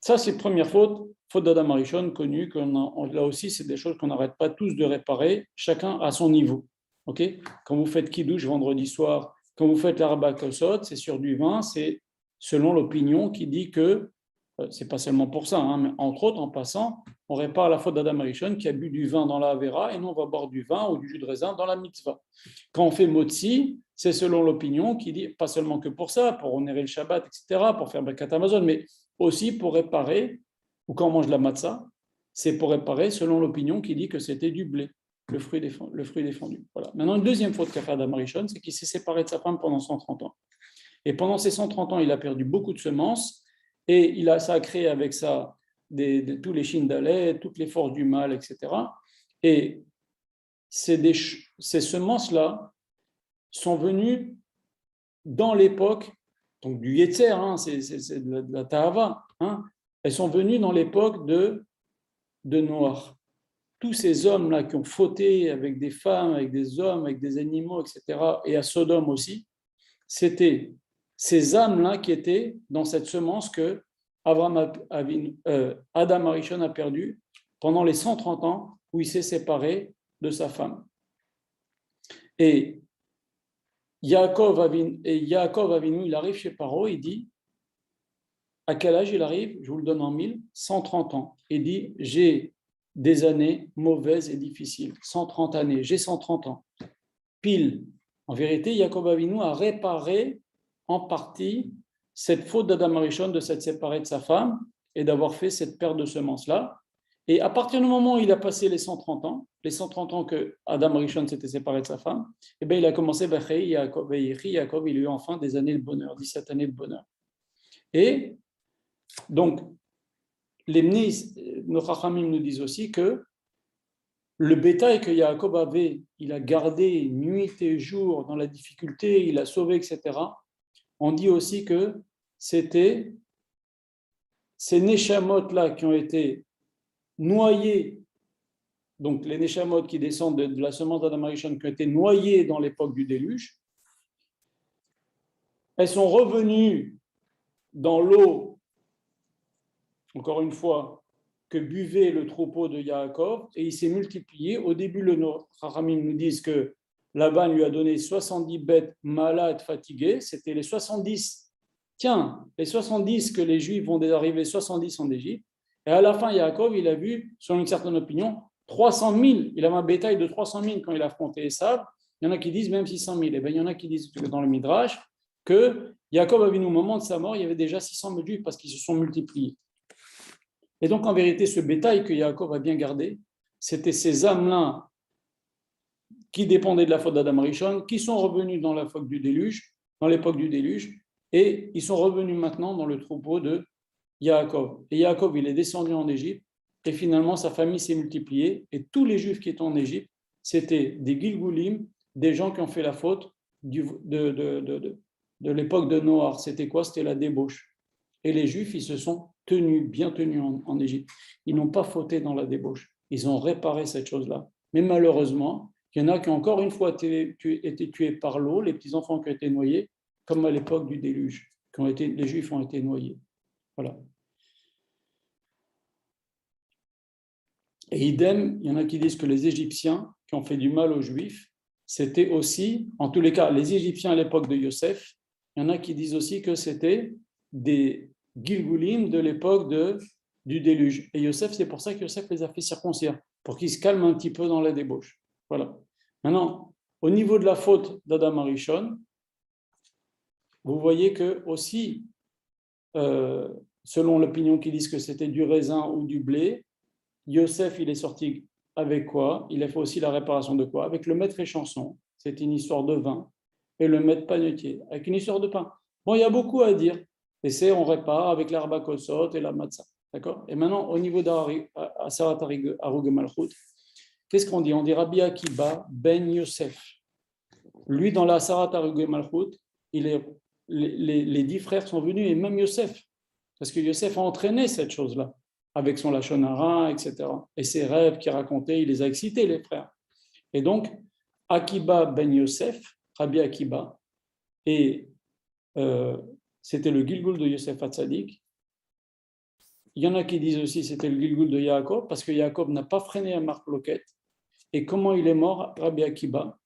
ça, c'est la première faute. Faute d'Adam Arishon, connue, là aussi, c'est des choses qu'on n'arrête pas tous de réparer, chacun à son niveau. Okay, quand vous faites Kiddush vendredi soir, quand vous faites l'Arba Kosot, c'est sur du vin, c'est selon l'opinion qui dit que, c'est pas seulement pour ça, hein, mais entre autres, en passant, on répare la faute d'Adam Arishon qui a bu du vin dans la Avera et nous, on va boire du vin ou du jus de raisin dans la mitzvah. Quand on fait Motzi, c'est selon l'opinion qui dit, pas seulement que pour ça, pour honorer le Shabbat, etc., pour faire Birkat Hamazon, mais aussi pour réparer, ou quand on mange la matzah, c'est pour réparer selon l'opinion qui dit que c'était du blé, le fruit défendu. Voilà. Maintenant, une deuxième faute qu'a fait Adam Arishon, c'est qu'il s'est séparé de sa femme pendant 130 ans. Et pendant ces 130 ans, il a perdu beaucoup de semences et ça a créé avec ça tous les Shindalais, toutes les forces du mal, etc. Et ces semences-là sont venues dans l'époque, donc du Yetzer, hein, c'est de la Tahava, hein, elles sont venues dans l'époque de Noach. Tous ces hommes-là qui ont fauté avec des femmes, avec des hommes, avec des animaux, etc., et à Sodome aussi, c'était ces âmes-là qui étaient dans cette semence que Adam Arishon a perdu pendant les 130 ans où il s'est séparé de sa femme. Et Yaakov Avinu, il arrive chez Paro, il dit, à quel âge il arrive? Je vous le donne en 130 ans. Il dit, j'ai des années mauvaises et difficiles. 130 années, j'ai 130 ans. Pile. En vérité, Yaakov Avinu a réparé en partie cette faute d'Adam Arishon de s'être séparé de sa femme et d'avoir fait cette perte de semences-là. Et à partir du moment où il a passé les 130 ans que Adam Arishon s'était séparé de sa femme, eh bien, il a commencé, Yaakov, il a eu enfin des années de bonheur, 17 années de bonheur. Et donc, nos Chachamim nous disent aussi que le bétail que Yaakov avait, il a gardé nuit et jour dans la difficulté, il a sauvé, etc. On dit aussi que c'était ces Neshamot-là qui ont été noyés, donc les Neshamot qui descendent de la semence d'Adam Arishon, qui ont été noyés dans l'époque du déluge, elles sont revenues dans l'eau, encore une fois, que buvait le troupeau de Yaakov, et il s'est multiplié. Au début, le Chachamim nous disent que Laban lui a donné 70 bêtes malades, fatiguées. C'était les 70. Tiens, les 70 que les Juifs vont arriver 70 en Égypte. Et à la fin, Yaakov, il a vu, selon une certaine opinion, 300 000. Il avait un bétail de 300 000 quand il a affronté Esav. Il y en a qui disent même 600 000. Et bien, il y en a qui disent dans le Midrash que Yaakov a vu au moment de sa mort, il y avait déjà 600 000 Juifs parce qu'ils se sont multipliés. Et donc, en vérité, ce bétail que Yaakov a bien gardé, c'était ces âmes-là qui dépendaient de la faute d'Adam Rishon, qui sont revenus dans l'époque du déluge, et ils sont revenus maintenant dans le troupeau de Yaakov. Et Yaakov, il est descendu en Égypte, et finalement, sa famille s'est multipliée, et tous les Juifs qui étaient en Égypte, c'était des Gilgulim, des gens qui ont fait la faute de l'époque de Noar. C'était quoi? C'était la débauche. Et les Juifs, ils se sont bien tenus en Égypte. Ils n'ont pas fauté dans la débauche. Ils ont réparé cette chose-là. Mais malheureusement, il y en a qui encore une fois été tués par l'eau, les petits-enfants qui ont été noyés, comme à l'époque du déluge, les Juifs ont été noyés. Voilà. Et idem, il y en a qui disent que les Égyptiens qui ont fait du mal aux Juifs, c'était aussi, en tous les cas, les Égyptiens à l'époque de Yosef, il y en a qui disent aussi que c'était des Gilgulim de l'époque du déluge. Et Yosef, c'est pour ça que Yosef les a fait circoncire, pour qu'ils se calment un petit peu dans la débauche. Voilà. Maintenant, au niveau de la faute d'Adam Arishon, vous voyez que aussi, selon l'opinion qui disent que c'était du raisin ou du blé, Yosef, il est sorti avec quoi? Il a fait aussi la réparation de quoi? Avec le maître échanson, c'est une histoire de vin, et le maître panetier, avec une histoire de pain. Bon, il y a beaucoup à dire, et on répare avec l'arba kosot et la matzah. D'accord? Et maintenant, au niveau d'Asarat Harug Malchut, qu'est-ce qu'on dit? On dit Rabbi Akiba ben Yosef. Lui, dans la Asarat Harug Malchut, les 10 frères sont venus, et même Yosef, parce que Yosef a entraîné cette chose-là, avec son Lachon Hara, etc. Et ses rêves qu'il racontait, il les a excités, les frères. Et donc, Akiba ben Yosef, Rabbi Akiba, et c'était le Gilgul de Yosef Hatzadik. Il y en a qui disent aussi que c'était le Gilgul de Yaakov, parce que Yaakov n'a pas freiné à Marc Loquet. Et comment il est mort, Rabbi Akiba?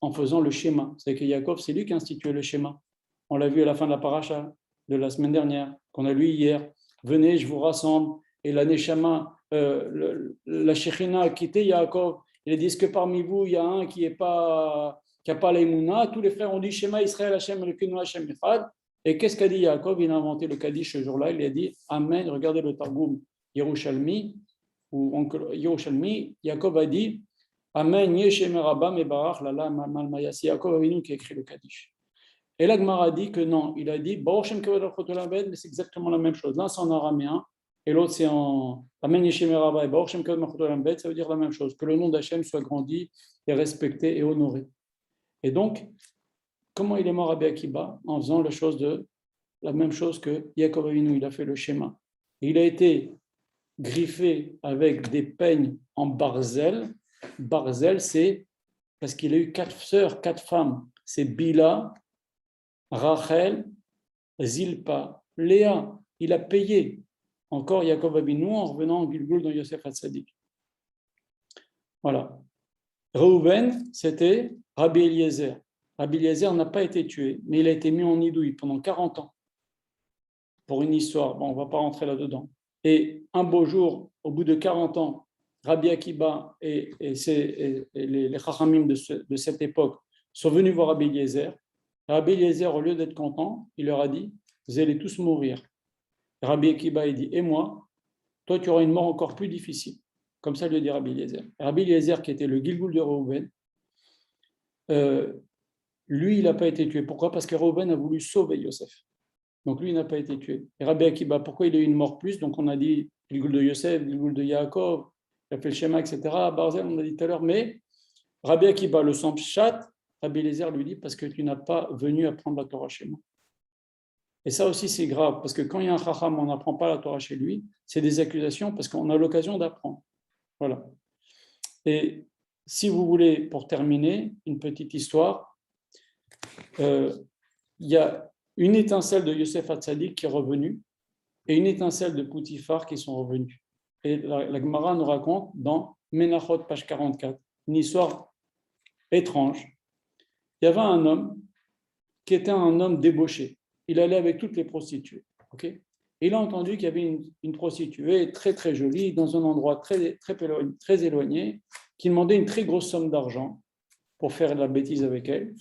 En faisant le schéma. C'est que Yaakov, c'est lui qui a institué le schéma. On l'a vu à la fin de la paracha de la semaine dernière, qu'on a lu hier. Venez, je vous rassemble. Et la Neshama, la Shechina a quitté Yaakov. Il a dit, est-ce que parmi vous, il y a un qui n'a pas l'Emouna? Tous les frères ont dit, Shema Israël Hashem Elokeinu Hashem Echad. Et qu'est-ce qu'a dit Yaakov? Il a inventé le Kaddish ce jour-là. Il a dit, Amen. Regardez le Targum Yerushalmi, Yaakov a dit, Amen, Yeshem Rabam et Barach, Lala Malmaya. C'est Yaakov Avinu qui a écrit le Kaddish. Et la Gemara dit que non, il a dit, mais c'est exactement la même chose. L'un c'est en araméen, et l'autre c'est en Amen Yeshem Rabba et Baruch Shem Kavod Malchut Olam, ça veut dire la même chose, que le nom d'Hachem soit grandi et respecté et honoré. Et donc, comment il est mort Rabbi Akiba? En faisant la même chose que Yaakov Avinu, il a fait le schéma. Il a été griffé avec des peignes en barzel. Barzel, c'est parce qu'il a eu 4 sœurs, 4 femmes. C'est Bila, Rachel, Zilpa, Léa. Il a payé encore Yaakov Avinu en revenant en Gilgul dans Yosef Hatzadik. Voilà. Reuven, c'était Rabbi Eliezer. Rabbi Eliezer n'a pas été tué, mais il a été mis en nidouille pendant 40 ans. Pour une histoire, bon, on ne va pas rentrer là-dedans. Et un beau jour, au bout de 40 ans, Rabbi Akiba et les Chachamim de cette époque sont venus voir Rabbi Eliezer. Rabbi Eliezer, au lieu d'être content, il leur a dit, vous allez tous mourir. Rabbi Akiba, il dit, et moi, toi, tu auras une mort encore plus difficile. Comme ça, lui dit Rabbi Eliezer. Rabbi Eliezer, qui était le Gilgul de Reuven, lui, il n'a pas été tué. Pourquoi? Parce que Reuven a voulu sauver Yosef. Donc lui, il n'a pas été tué. Et Rabbi Akiba, pourquoi il a eu une mort plus? Donc on a dit Gilgul de Yosef, Gilgul de Yaakov, il a fait le schéma, etc. Barzel, on a dit tout à l'heure. Mais Rabbi Akiba, le sang chat, Rabbi Eliezer lui dit, parce que tu n'as pas venu apprendre la Torah chez moi. Et ça aussi, c'est grave, parce que quand il y a un chacham, on n'apprend pas la Torah chez lui, c'est des accusations, parce qu'on a l'occasion d'apprendre. Voilà. Et si vous voulez, pour terminer, une petite histoire, il y a une étincelle de Yosef Hatzadik qui est revenue, et une étincelle de Poutifar qui sont revenus. Et la Gemara nous raconte dans Menachot, page 44, une histoire étrange. Il y avait un homme qui était un homme débauché. Il allait avec toutes les prostituées. Okay? Et il a entendu qu'il y avait une prostituée très très jolie dans un endroit très éloigné qui demandait une très grosse somme d'argent pour faire de la bêtise avec elle.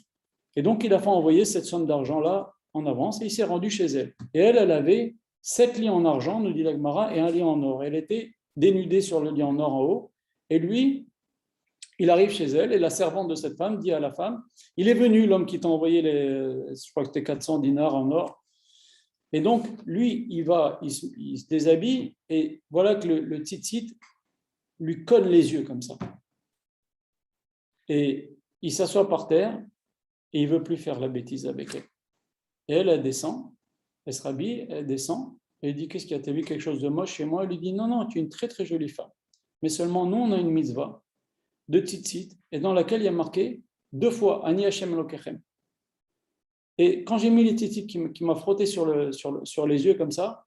Et donc il a fait envoyer cette somme d'argent-là en avance et il s'est rendu chez elle. Et elle avait 7 lits en argent, nous dit la Gemara, et un lit en or. Elle était dénudée sur le lit en or en haut, et lui, il arrive chez elle, et la servante de cette femme dit à la femme, il est venu, l'homme qui t'a envoyé je crois que c'était 400 dinars en or, et donc, lui, il se déshabille, et voilà que le tzitzit lui colle les yeux comme ça. Et il s'assoit par terre, et il ne veut plus faire la bêtise avec elle. Et elle descend, elle se rhabille, elle descend, et elle dit, qu'est-ce qu'il y a, t'as vu quelque chose de moche chez moi? Elle lui dit, non, non, tu es une très très jolie femme. Mais seulement nous, on a une mitzvah de tzitzit, et dans laquelle il y a marqué 2 fois, Ani Hashem Elokechem. Et quand j'ai mis les tzitzit qui m'a frotté sur les yeux comme ça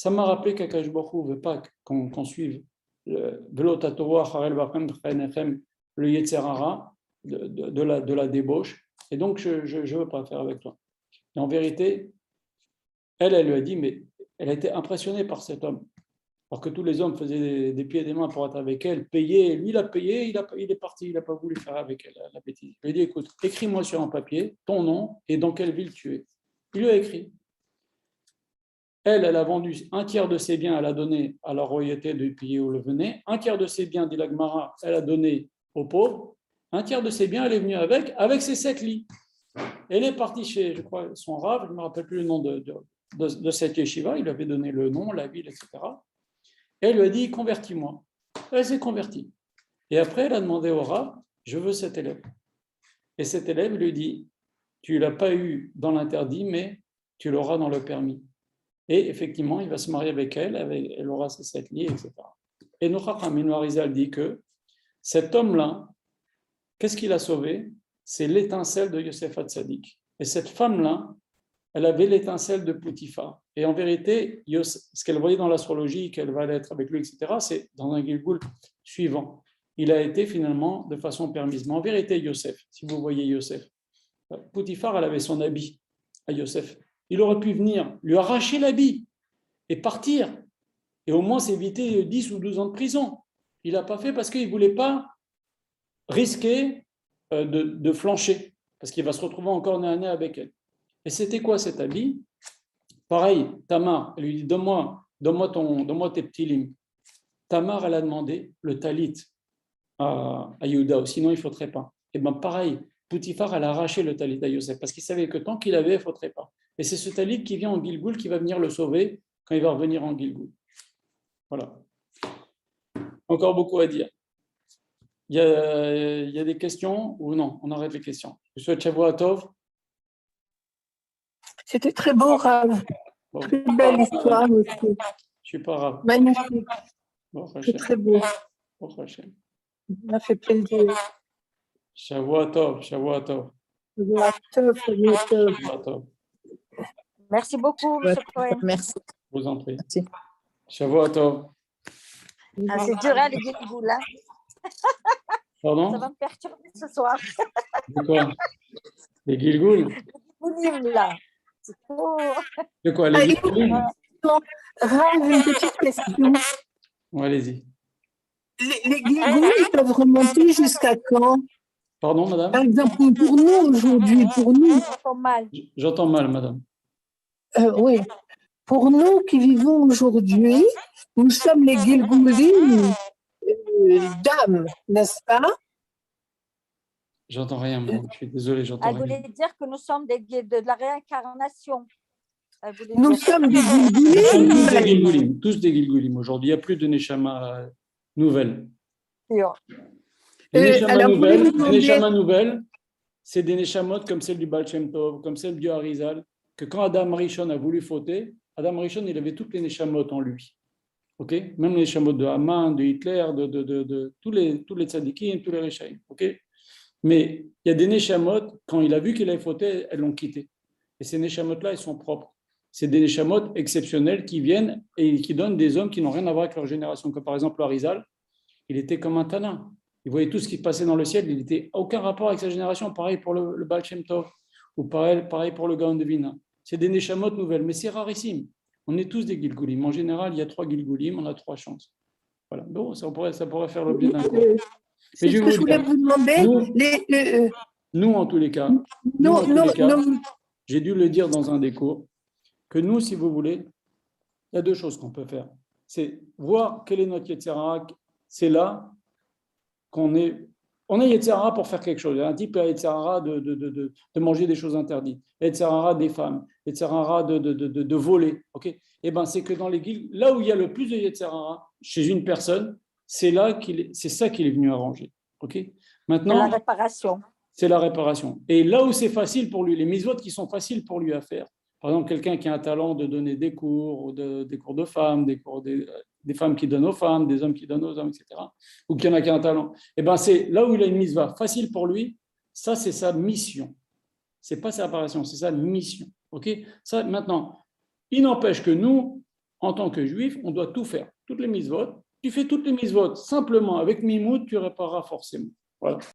m'a rappelé qu'Akadosh Baruch Hu ne veut pas qu'on suive le Yetzer Hara de la débauche. Et donc, je ne veux pas faire avec toi. Et en vérité, elle lui a dit, mais elle a été impressionnée par cet homme. Alors que tous les hommes faisaient des pieds et des mains pour être avec elle, payer. Lui, il a payé, il est parti, il n'a pas voulu faire avec elle la bêtise. Je lui ai dit, écoute, écris-moi sur un papier ton nom et dans quelle ville tu es. Il lui a écrit. Elle a vendu un tiers de ses biens, elle a donné à la royauté du pays où elle venait. Un tiers de ses biens, dit la Gemara, elle a donné aux pauvres. Un tiers de ses biens, elle est venue avec ses 7 lits. Elle est partie chez, je crois, son rav, je ne me rappelle plus le nom de cette yeshiva, il lui avait donné le nom, la ville, etc. Et elle lui a dit, convertis-moi. Elle s'est convertie. Et après, elle a demandé au rav, je veux cet élève. Et cet élève lui dit, tu ne l'as pas eu dans l'interdit, mais tu l'auras dans le permis. Et effectivement, il va se marier avec elle, elle aura ses 7 lits, etc. Et Noacham Arizal dit que cet homme-là, qu'est-ce qu'il a sauvé? C'est l'étincelle de Yosef Hatzadik. Et cette femme-là, elle avait l'étincelle de Potiphar. Et en vérité, ce qu'elle voyait dans l'astrologie, qu'elle va être avec lui, etc., c'est dans un Gilgul suivant. Il a été finalement de façon permise. Mais en vérité, Yosef, si vous voyez Yosef, Potiphar, elle avait son habit à Yosef. Il aurait pu venir lui arracher l'habit et partir, et au moins s'éviter 10 ou 12 ans de prison. Il n'a pas fait parce qu'il ne voulait pas risquer de flancher, parce qu'il va se retrouver encore nez à nez avec elle. Et c'était quoi cet habit? Pareil, Tamar, elle lui dit, donne-moi tes petits lignes. Tamar, elle a demandé le talit à Yehuda, sinon il ne faudrait pas. Et bien pareil, Poutifar, elle a arraché le talit à Yosef, parce qu'il savait que tant qu'il avait, il ne faudrait pas. Et c'est ce talit qui vient en Gilgoul qui va venir le sauver quand il va revenir en Gilgoul. Voilà. Encore beaucoup à dire. Il y a des questions ou non? On arrête les questions. Je souhaite Shavua Tov. C'était très beau, Rav. Bon. Très belle histoire aussi. Je ne suis pas Rav. Magnifique. Bon, c'est très beau. Bon, ça m'a fait plaisir. Shavua Tov, Shavua Tov. Shavua Tov, Shavua Tov. Merci beaucoup, M. Cohen. Merci. Je vous en prie. Merci. Shavua Tov. Ah, c'est dur, hein, les Gilgoul, là. Pardon? Ça va me perturber ce soir. De quoi? Les Gilgoul? Les Gilgoulim, là. C'est trop... De quoi? Les Gilgoul? Rav, une petite question. Ouais, allez-y. Les Gilgoul, ils peuvent remonter jusqu'à quand? Pardon, madame? Par exemple, pour nous aujourd'hui, pour nous. J'entends mal. J'entends mal, madame. Oui. Pour nous qui vivons aujourd'hui, nous sommes les Gilgoulim d'âme, n'est-ce pas? J'entends rien, madame. Je suis désolé, j'entends rien. Elle voulait dire que nous sommes de la réincarnation. Nous sommes des Gilgoulim. Tous des Gilgoulim. Aujourd'hui, il n'y a plus de Neshama nouvelles. Les Neshama nouvelles, c'est des Neshamot comme celle du Baal Shem Tov, comme celle du Harizal, que quand Adam Rishon a voulu fauter, Adam Rishon, il avait toutes les Neshamot en lui. Okay? Même les Neshamot de Haman, de Hitler, de tous les tzadikim, tous les Rechaim. Okay? Mais il y a des Neshamot, quand il a vu qu'il avait fauté, elles l'ont quitté. Et ces Neshamot-là, ils sont propres. C'est des Neshamot exceptionnels qui viennent et qui donnent des hommes qui n'ont rien à voir avec leur génération. Comme par exemple le Harizal, il était comme un Tana. Il voyait tout ce qui passait dans le ciel, il n'était aucun rapport avec sa génération. Pareil pour le Baal Shem Tov, ou pareil pour le Gaon de Vilna. C'est des Neshamot nouvelles, mais c'est rarissime. On est tous des Gilgoulim. En général, il y a 3 Gilgoulim, on a 3 chances. Voilà. Bon, ça pourrait faire l'objet d'un cours. C'est ce que je voulais vous demander. Nous, en tous les cas, j'ai dû le dire dans un des cours, que nous, si vous voulez, il y a deux choses qu'on peut faire. C'est voir quel est notre Yetzer Hara. C'est là qu'on est. On a Yetzer Hara pour faire quelque chose. Un type a Yetzer Hara de manger des choses interdites, Yetzer Hara des femmes, Yetzer Hara de voler. Okay, et ben c'est que dans les là où il y a le plus de Yetzer Hara chez une personne, c'est ça qu'il est venu arranger. Okay, maintenant, c'est la réparation. C'est la réparation. Et là où c'est facile pour lui, les mitzvot qui sont faciles pour lui à faire, par exemple, quelqu'un qui a un talent de donner des cours, des cours de femmes, des femmes qui donnent aux femmes, des hommes qui donnent aux hommes, etc., ou qu'il y en a qui a un talent, et ben c'est là où il a une mitzvah facile pour lui, ça c'est sa mission. Ce n'est pas sa réparation, c'est sa mission. Okay, ça, maintenant, il n'empêche que nous, en tant que juifs, on doit tout faire, toutes les mitzvot. Tu fais toutes les mitzvot simplement avec mimout, tu répareras forcément. Voilà.